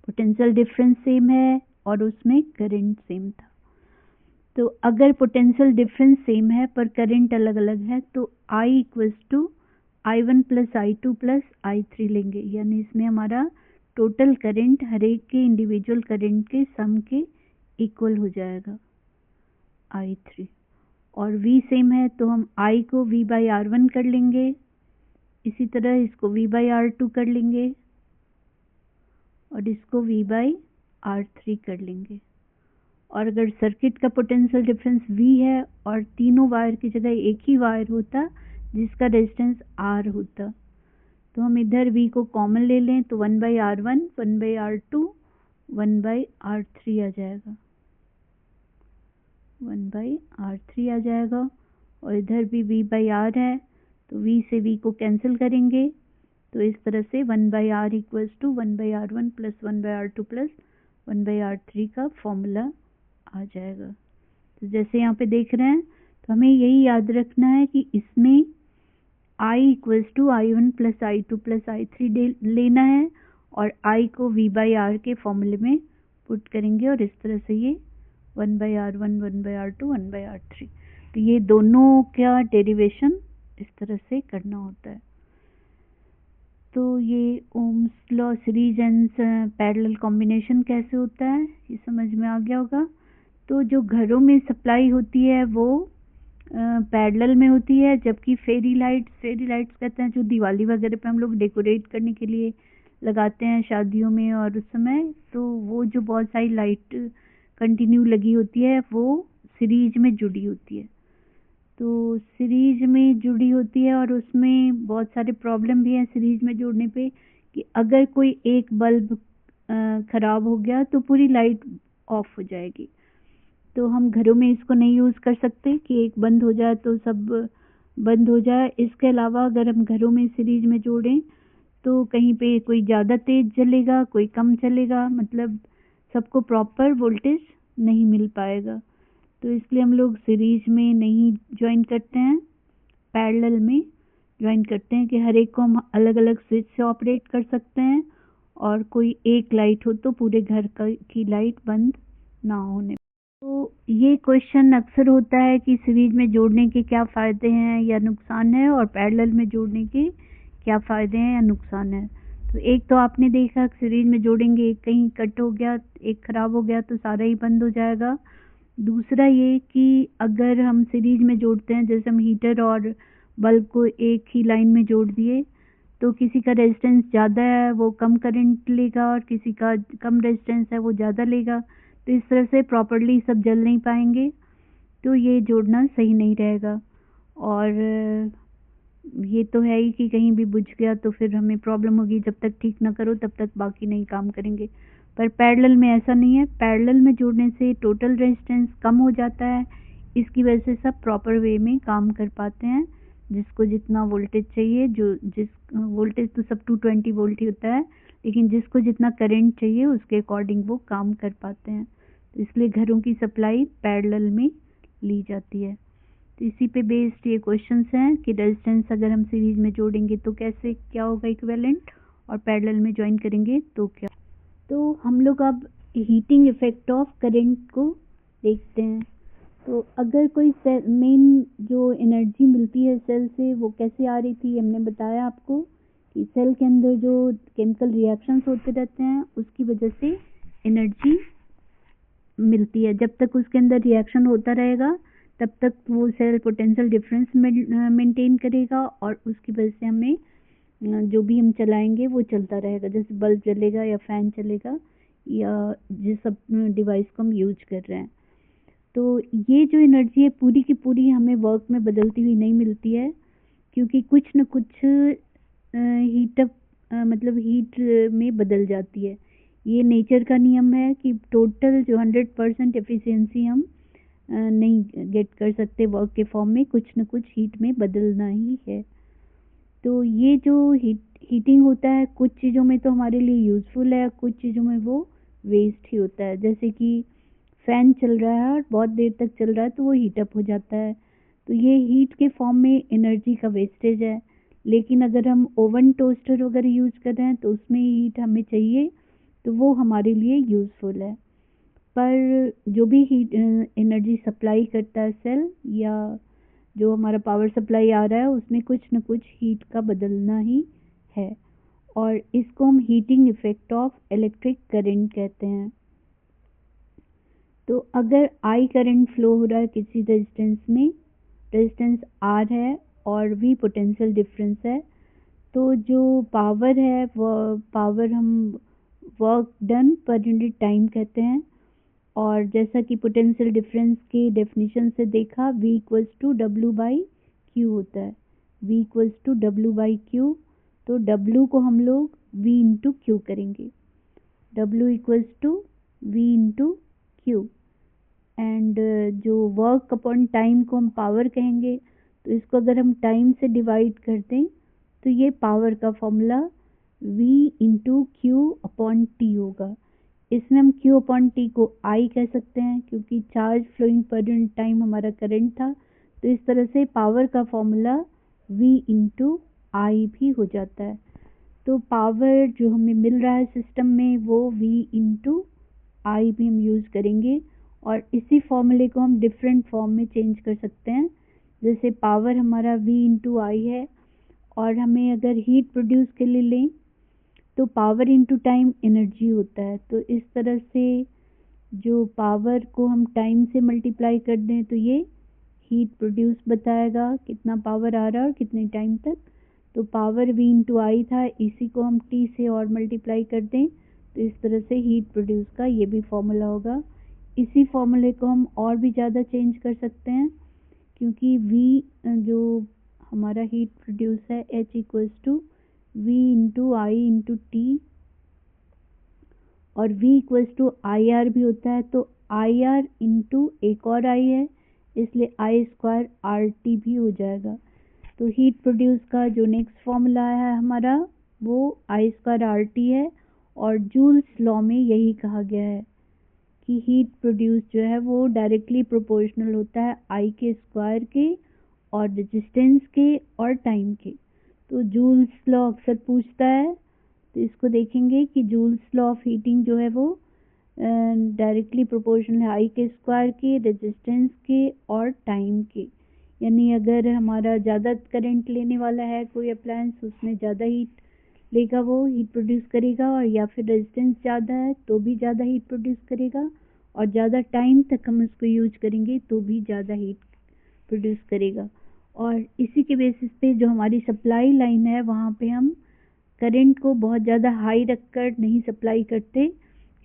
पोटेंशियल डिफरेंस सेम है और उसमें करंट सेम था। तो अगर पोटेंशियल डिफरेंस सेम है पर करंट अलग अलग है तो I equals to I1 plus I2 plus I3 लेंगे, यानी इसमें हमारा टोटल करंट हर एक के इंडिविजुअल करंट के सम के इक्वल हो जाएगा I3। और V सेम है तो हम I को V बाई R1 कर लेंगे, इसी तरह इसको V बाई R2 कर लेंगे और इसको V बाई R3 कर लेंगे। और अगर सर्किट का पोटेंशियल डिफरेंस V है और तीनों वायर की जगह एक ही वायर होता जिसका रेजिस्टेंस R होता तो हम इधर V को कॉमन ले लें तो 1 by R1 1 by R2 1 by R3 आ जाएगा, 1 बाई R3 आ जाएगा। और इधर भी V बाई R है तो V से V को कैंसिल करेंगे तो इस तरह से 1 by R equals to 1 by R1 plus 1 by R2 plus 1 by R3 का फॉर्मूला आ जाएगा। तो जैसे यहाँ पे देख रहे हैं तो हमें यही याद रखना है कि इसमें I equals to I1 plus I2 plus I3 लेना है और I को V बाई R के फॉर्मूले में पुट करेंगे और इस तरह से ये 1 by R1 1 by R2 1 by R3। तो ये दोनों का डेरिवेशन इस तरह से करना होता है। तो ये Ohm's law series and parallel combination कैसे होता है ये समझ में आ गया होगा। तो जो घरों में सप्लाई होती है वो पैरेलल में होती है, जबकि फेरी लाइट्स कहते हैं जो दिवाली वगैरह पे हम लोग डेकोरेट करने के लिए लगाते हैं शादियों में और उस समय, तो वो जो बहुत सारी लाइट कंटिन्यू लगी होती है वो सीरीज में जुड़ी होती है। तो सीरीज में जुड़ी होती है और उसमें बहुत सारे प्रॉब्लम भी हैं सीरीज में जोड़ने पे, कि अगर कोई एक बल्ब खराब हो गया तो पूरी लाइट ऑफ हो जाएगी। तो हम घरों में इसको नहीं यूज़ कर सकते कि एक बंद हो जाए तो सब बंद हो जाए। इसके अलावा अगर हम घरों में सीरीज में जोड़ें तो कहीं पे कोई ज़्यादा तेज चलेगा, कोई कम चलेगा, मतलब सबको प्रॉपर वोल्टेज नहीं मिल पाएगा। तो इसलिए हम लोग सीरीज में नहीं ज्वाइन करते हैं, पैरेलल में ज्वाइन करते हैं कि हर एक को हम अलग अलग स्विच से ऑपरेट कर सकते हैं और कोई एक लाइट हो तो पूरे घर की लाइट बंद ना होने। तो ये क्वेश्चन अक्सर होता है कि सीरीज में जोड़ने के क्या फ़ायदे हैं या नुकसान है और पैरेलल में जोड़ने के क्या फ़ायदे हैं या नुकसान है। तो एक तो आपने देखा सीरीज में जोड़ेंगे, एक कहीं कट हो गया, एक ख़राब हो गया तो सारा ही बंद हो जाएगा। दूसरा ये कि अगर हम सीरीज में जोड़ते हैं, जैसे हम हीटर और बल्ब को एक ही लाइन में जोड़ दिए, तो किसी का रेजिस्टेंस ज़्यादा है वो कम करंट लेगा और किसी का कम रेजिस्टेंस है वो ज़्यादा लेगा, तो इस तरह से प्रॉपरली सब जल नहीं पाएंगे। तो ये जोड़ना सही नहीं रहेगा। और ये तो है ही कि कहीं भी बुझ गया तो फिर हमें प्रॉब्लम होगी, जब तक ठीक ना करो तब तक बाकी नहीं काम करेंगे। पर पैरेलल में ऐसा नहीं है, पैरेलल में जोड़ने से टोटल रेजिस्टेंस कम हो जाता है, इसकी वजह से सब प्रॉपर वे में काम कर पाते हैं। जिसको जितना वोल्टेज चाहिए, जो जिस वोल्टेज तो सब 220 वोल्ट ही होता है, लेकिन जिसको जितना करंट चाहिए उसके अकॉर्डिंग वो काम कर पाते हैं। तो इसलिए घरों की सप्लाई पैरेलल में ली जाती है। तो इसी पे बेस्ड ये क्वेश्चंस हैं कि रेजिस्टेंस अगर हम सीरीज में जोड़ेंगे तो कैसे क्या होगा इक्विवेलेंट, और पैरेलल में ज्वाइन करेंगे तो क्या। तो हम लोग अब हीटिंग इफेक्ट ऑफ करंट को देखते हैं। तो अगर कोई सेल, मेन जो एनर्जी मिलती है सेल से वो कैसे आ रही थी, हमने बताया आपको कि सेल के अंदर जो केमिकल रिएक्शंस होते रहते हैं उसकी वजह से एनर्जी मिलती है। जब तक उसके अंदर रिएक्शन होता रहेगा तब तक वो सेल पोटेंशियल डिफरेंस मेंटेन करेगा और उसकी वजह से हमें जो भी हम चलाएंगे वो चलता रहेगा, जैसे बल्ब चलेगा या फैन चलेगा या जिस सब डिवाइस को हम यूज कर रहे हैं। तो ये जो एनर्जी है पूरी की पूरी हमें वर्क में बदलती हुई नहीं मिलती है, क्योंकि कुछ न कुछ हीटअप मतलब हीट में बदल जाती है। ये नेचर का नियम है कि टोटल जो 100% एफिशिएंसी हम नहीं गेट कर सकते वर्क के फॉर्म में, कुछ न कुछ हीट में बदलना ही है। तो ये जो हीटिंग होता है कुछ चीज़ों में तो हमारे लिए यूज़फुल है, कुछ चीज़ों में वो वेस्ट ही होता है। जैसे कि फ़ैन चल रहा है और बहुत देर तक चल रहा है तो वो हीटअप हो जाता है, तो ये हीट के फॉर्म में एनर्जी का वेस्टेज है। लेकिन अगर हम ओवन टोस्टर वगैरह यूज़ कर रहे हैं तो उसमें हीट हमें चाहिए, तो वो हमारे लिए यूज़फुल है। पर जो भी हीट एनर्जी सप्लाई करता है सेल या जो हमारा पावर सप्लाई आ रहा है उसमें कुछ न कुछ हीट का बदलना ही है, और इसको हम heating effect of electric current कहते हैं। तो अगर आई करंट फ्लो हो रहा है किसी रेजिस्टेंस में, रेजिस्टेंस आर है और वी पोटेंशियल डिफरेंस है, तो जो पावर है वो पावर हम work done per unit time कहते हैं। और जैसा कि पोटेंशियल डिफरेंस के डेफिनेशन से देखा, V equals to W by Q होता है, V equals to W by Q. तो W को हम लोग V इंटू क्यू करेंगे, W equals to V into Q. And जो वर्क अपॉन टाइम को हम पावर कहेंगे, तो इसको अगर हम टाइम से डिवाइड कर दें तो ये पावर का formula V into Q upon T होगा। इसमें हम Q अपॉन टी को I कह सकते हैं क्योंकि charge flowing per unit time हमारा करंट था, तो इस तरह से पावर का फॉर्मूला V इंटू आई भी हो जाता है। तो पावर जो हमें मिल रहा है सिस्टम में वो V इंटू आई भी हम यूज़ करेंगे, और इसी फॉर्मूले को हम डिफरेंट फॉर्म में चेंज कर सकते हैं। जैसे पावर हमारा V इंटू आई है और हमें अगर हीट प्रोड्यूस के लिए लें तो पावर इंटू टाइम एनर्जी होता है। तो इस तरह से जो पावर को हम टाइम से मल्टीप्लाई कर दें तो ये हीट प्रोड्यूस बताएगा, कितना पावर आ रहा है और कितने टाइम तक। तो पावर V इंटू आई था, इसी को हम T से और मल्टीप्लाई कर दें तो इस तरह से हीट प्रोड्यूस का ये भी फॉर्मूला होगा। इसी फॉर्मूले को हम और भी ज़्यादा चेंज कर सकते हैं, क्योंकि V जो हमारा हीट प्रोड्यूस है H equals to V into I into T, और V equals to I R भी होता है, तो आई आर इंटू एक और आई है, इसलिए आई स्क्वायर आर टी भी हो जाएगा। तो हीट प्रोड्यूस का जो नेक्स्ट फॉर्मूला है हमारा वो आई स्क्वायर आर टी है, और जूल्स लॉ में यही कहा गया है कि हीट प्रोड्यूस जो है वो डायरेक्टली प्रोपोर्शनल होता है आई के स्क्वायर के और रेजिस्टेंस के और टाइम के। तो जूल्स लॉ अक्सर पूछता है, तो इसको देखेंगे कि जूल्स लॉ ऑफ हीटिंग जो है वो डायरेक्टली प्रोपोर्शनल है आई के स्क्वायर के, रेजिस्टेंस के और टाइम के। यानी अगर हमारा ज़्यादा करंट लेने वाला है कोई अप्लायंस, उसमें ज़्यादा हीट लेगा, वो हीट प्रोड्यूस करेगा, और या फिर रेजिस्टेंस ज़्यादा है तो भी ज़्यादा हीट प्रोड्यूस करेगा, और ज़्यादा टाइम तक हम उसको यूज करेंगे तो भी ज़्यादा हीट प्रोड्यूस करेगा। और इसी के बेसिस पे जो हमारी सप्लाई लाइन है वहाँ पे हम करंट को बहुत ज़्यादा हाई रखकर नहीं सप्लाई करते,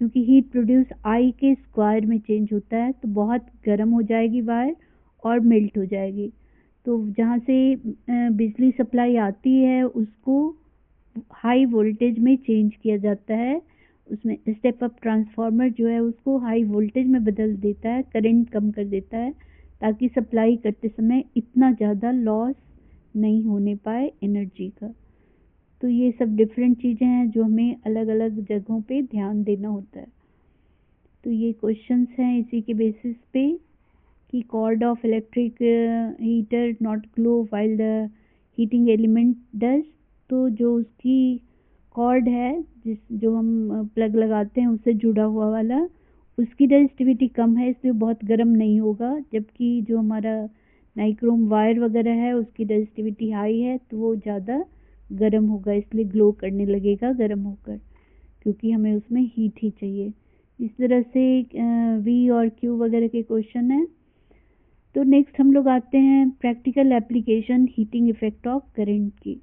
क्योंकि हीट प्रोड्यूस आई के स्क्वायर में चेंज होता है, तो बहुत गर्म हो जाएगी वायर और मेल्ट हो जाएगी। तो जहाँ से बिजली सप्लाई आती है उसको हाई वोल्टेज में चेंज किया जाता है, उसमें स्टेप अप ट्रांसफार्मर जो है उसको हाई वोल्टेज में बदल देता है, करंट कम कर देता है, ताकि सप्लाई करते समय इतना ज़्यादा लॉस नहीं होने पाए एनर्जी का। तो ये सब डिफरेंट चीज़ें हैं जो हमें अलग अलग जगहों पे ध्यान देना होता है। तो ये क्वेश्चंस हैं इसी के बेसिस पे कि cord of electric heater not glow while the heating element does. तो जो उसकी कॉर्ड है जो हम प्लग लगाते हैं उससे जुड़ा हुआ वाला, उसकी रेजिस्टिविटी कम है इसलिए बहुत गर्म नहीं होगा, जबकि जो हमारा नाइक्रोम वायर वगैरह है उसकी रेजिस्टिविटी हाई है तो वो ज़्यादा गर्म होगा, इसलिए ग्लो करने लगेगा गर्म होकर, क्योंकि हमें उसमें हीट ही चाहिए। इस तरह से V और Q वगैरह के क्वेश्चन हैं। तो नेक्स्ट हम लोग आते हैं practical application heating effect of current की।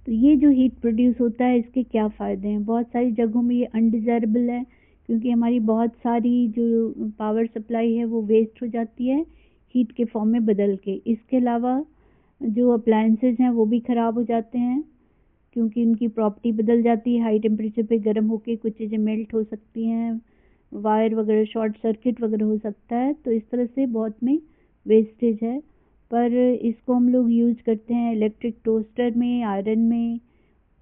तो ये जो हीट प्रोड्यूस होता है इसके क्या फ़ायदे हैं। बहुत सारी जगहों में ये अनडिज़ायरेबल है, क्योंकि हमारी बहुत सारी जो पावर सप्लाई है वो वेस्ट हो जाती है हीट के फॉर्म में बदल के। इसके अलावा जो अप्लायंसेज हैं वो भी ख़राब हो जाते हैं, क्योंकि उनकी प्रॉपर्टी बदल जाती है, हाई टेम्परेचर पे गर्म होके कुछ चीज़ें मेल्ट हो सकती हैं, वायर वगैरह शॉर्ट सर्किट वगैरह हो सकता है। तो इस तरह से बहुत में वेस्टेज है, पर इसको हम लोग यूज करते हैं इलेक्ट्रिक टोस्टर में, आयरन में,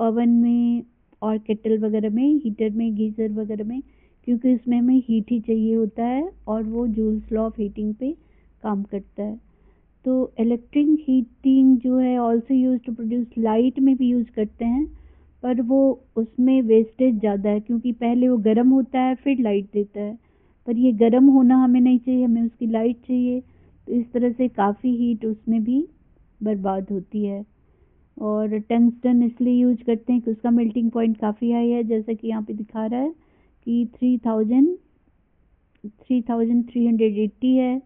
ओवन में और केटल वगैरह में, हीटर में, गीज़र वगैरह में, क्योंकि उसमें हमें हीट ही चाहिए होता है और वो जूल्स लॉ ऑफ हीटिंग पे काम करता है। तो इलेक्ट्रिक हीटिंग जो है also use to produce light में भी यूज करते हैं, पर वो उसमें वेस्टेज ज़्यादा है, क्योंकि पहले वो गर्म होता है फिर लाइट देता है, पर ये गर्म होना हमें नहीं चाहिए, हमें उसकी लाइट चाहिए। तो इस तरह से काफ़ी हीट उसमें भी बर्बाद होती है। और टंगस्टन इसलिए यूज करते हैं कि उसका मेल्टिंग पॉइंट काफ़ी हाई है, जैसा कि यहाँ पे दिखा रहा है कि 3380 है।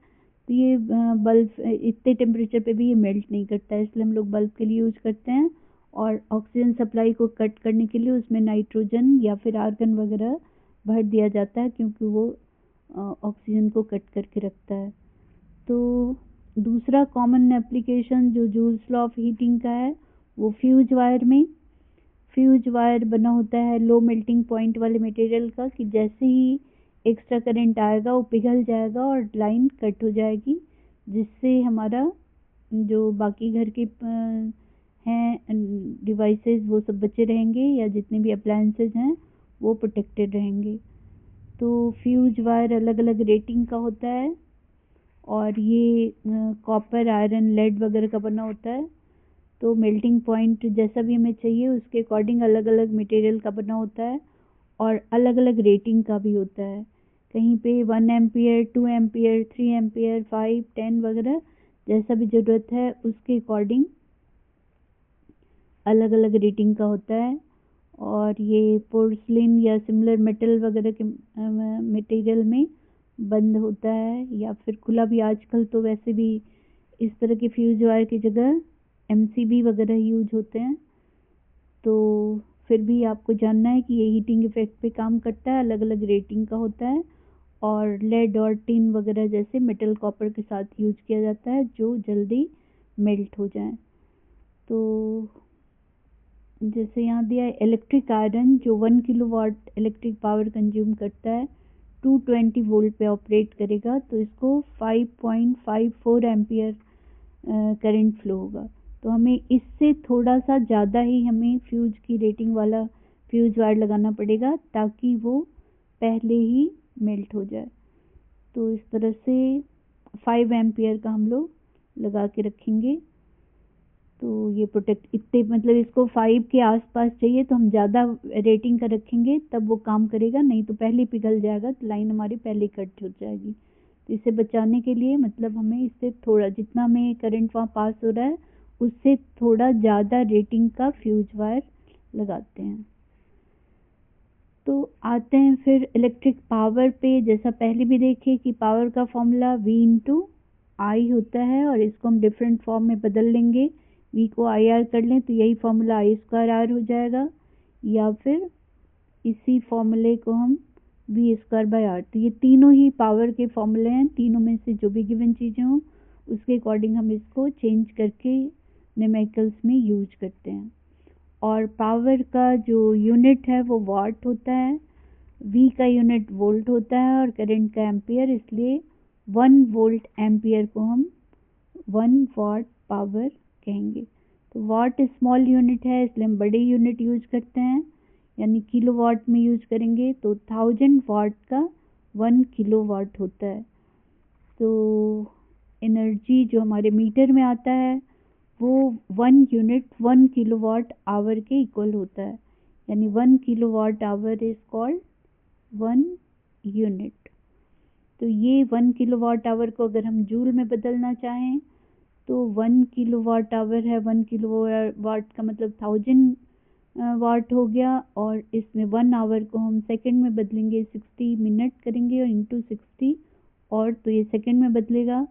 तो ये बल्ब इतने टेम्परेचर पे भी ये मेल्ट नहीं करता है, इसलिए हम लोग बल्ब के लिए यूज करते हैं। और ऑक्सीजन सप्लाई को कट करने के लिए उसमें नाइट्रोजन या फिर आर्गन वगैरह भर दिया जाता है, क्योंकि वो ऑक्सीजन को कट करके रखता है। तो दूसरा कॉमन एप्लीकेशन जो जूल्स लॉ ऑफ हीटिंग का है वो फ्यूज वायर में। फ्यूज वायर बना होता है लो मेल्टिंग पॉइंट वाले मटेरियल का, कि जैसे ही एक्स्ट्रा करंट आएगा वो पिघल जाएगा और लाइन कट हो जाएगी, जिससे हमारा जो बाकी घर के हैं डिवाइसेस वो सब बचे रहेंगे, या जितने भी अप्लायंसेज हैं वो प्रोटेक्टेड रहेंगे। तो फ्यूज वायर अलग अलग रेटिंग का होता है, और ये कॉपर, आयरन, लेड वगैरह का बना होता है। तो मेल्टिंग पॉइंट जैसा भी हमें चाहिए उसके अकॉर्डिंग अलग अलग मटेरियल का बना होता है, और अलग अलग रेटिंग का भी होता है। कहीं पे 1 एम्पियर, 2 एम्पियर, 3 एम्पियर, 5, 10 वगैरह जैसा भी ज़रूरत है उसके अकॉर्डिंग अलग अलग रेटिंग का होता है। और ये पोर्सलिन या सिमिलर मेटल वगैरह के मटेरियल में बंद होता है या फिर खुला भी। आजकल तो वैसे भी इस तरह के फ्यूज वायर की जगह एमसीबी वगैरह यूज होते हैं। तो फिर भी आपको जानना है कि ये हीटिंग इफेक्ट पे काम करता है, अलग अलग रेटिंग का होता है, और लेड और टिन वगैरह जैसे मेटल कॉपर के साथ यूज किया जाता है जो जल्दी मेल्ट हो जाए। तो जैसे यहाँ दिया है इलेक्ट्रिक आयरन जो 1 किलोवाट इलेक्ट्रिक पावर कंज्यूम करता है 220 वोल्ट पे ऑपरेट करेगा, तो इसको 5.54 एम्पियर करंट फ्लो होगा। तो हमें इससे थोड़ा सा ज़्यादा ही हमें फ्यूज की रेटिंग वाला फ्यूज वायर लगाना पड़ेगा ताकि वो पहले ही मेल्ट हो जाए। तो इस तरह से 5 एम्पियर का हम लोग लगा के रखेंगे। तो ये प्रोटेक्ट इतने मतलब इसको 5 के आसपास चाहिए, तो हम ज़्यादा रेटिंग का रखेंगे तब वो काम करेगा, नहीं तो पहले पिघल जाएगा तो लाइन हमारी पहले कट हो जाएगी। तो इसे बचाने के लिए मतलब हमें इससे थोड़ा जितना हमें करंट वहाँ पास हो रहा है उससे थोड़ा ज़्यादा रेटिंग का फ्यूज वायर लगाते हैं। तो आते हैं फिर इलेक्ट्रिक पावर पे। जैसा पहले भी देखे कि पावर का फॉर्मूला V/I होता है और इसको हम डिफरेंट फॉर्म में बदल लेंगे। V को IR कर लें तो यही फॉर्मूला I² R हो जाएगा, या फिर इसी फॉर्मूले को हम V²/R। तो ये तीनों ही पावर के फॉर्मूले हैं, तीनों में से जो भी गिवन चीज़ें हों उसके अकॉर्डिंग हम इसको चेंज करके न्यूमेरिकल्स में यूज करते हैं। और पावर का जो यूनिट है वो वाट होता है, V का यूनिट वोल्ट होता है और करंट का एम्पियर, इसलिए 1 वोल्ट एम्पियर को हम 1 वाट पावर कहेंगे। तो वाट स्मॉल यूनिट है इसलिए हम बड़े यूनिट यूज करते हैं, यानी किलोवाट में यूज करेंगे तो 1000 वाट का 1 किलोवाट होता है। तो एनर्जी जो हमारे मीटर में आता है वो 1 यूनिट 1 किलोवाट आवर के इक्वल होता है, यानी 1 kilowatt hour is called 1 unit. तो ये 1 किलोवाट आवर को अगर हम जूल में बदलना चाहें तो 1 किलोवाट आवर है, 1 किलोवाट का मतलब 1000 वाट हो गया, और इसमें 1 आवर को हम सेकंड में बदलेंगे, 60 मिनट करेंगे और इंटू 60, और तो ये सेकंड में बदलेगा।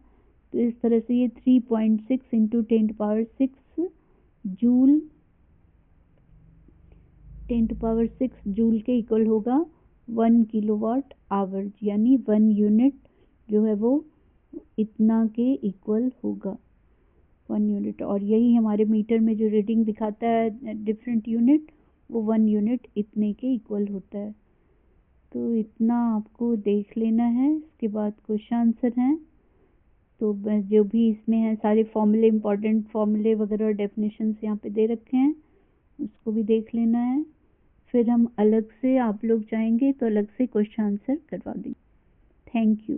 तो इस तरह से ये 3.6 इंटू 10⁻6 जूल 10⁻6 जूल के इक्वल होगा 1 किलोवाट आवर, यानी 1 यूनिट जो है वो इतना के इक्वल होगा 1 यूनिट। और यही हमारे मीटर में जो रीडिंग दिखाता है डिफरेंट यूनिट, वो 1 यूनिट इतने के इक्वल होता है। तो इतना आपको देख लेना है, इसके बाद क्वेश्चन आंसर हैं। तो जो भी इसमें है सारे फॉर्मूले, इंपॉर्टेंट फॉर्मूले वगैरह और डेफिनेशंस यहाँ पे दे रखे हैं, उसको भी देख लेना है। फिर हम अलग से, आप लोग चाहेंगे तो अलग से क्वेश्चन आंसर करवा देंगे। Thank you.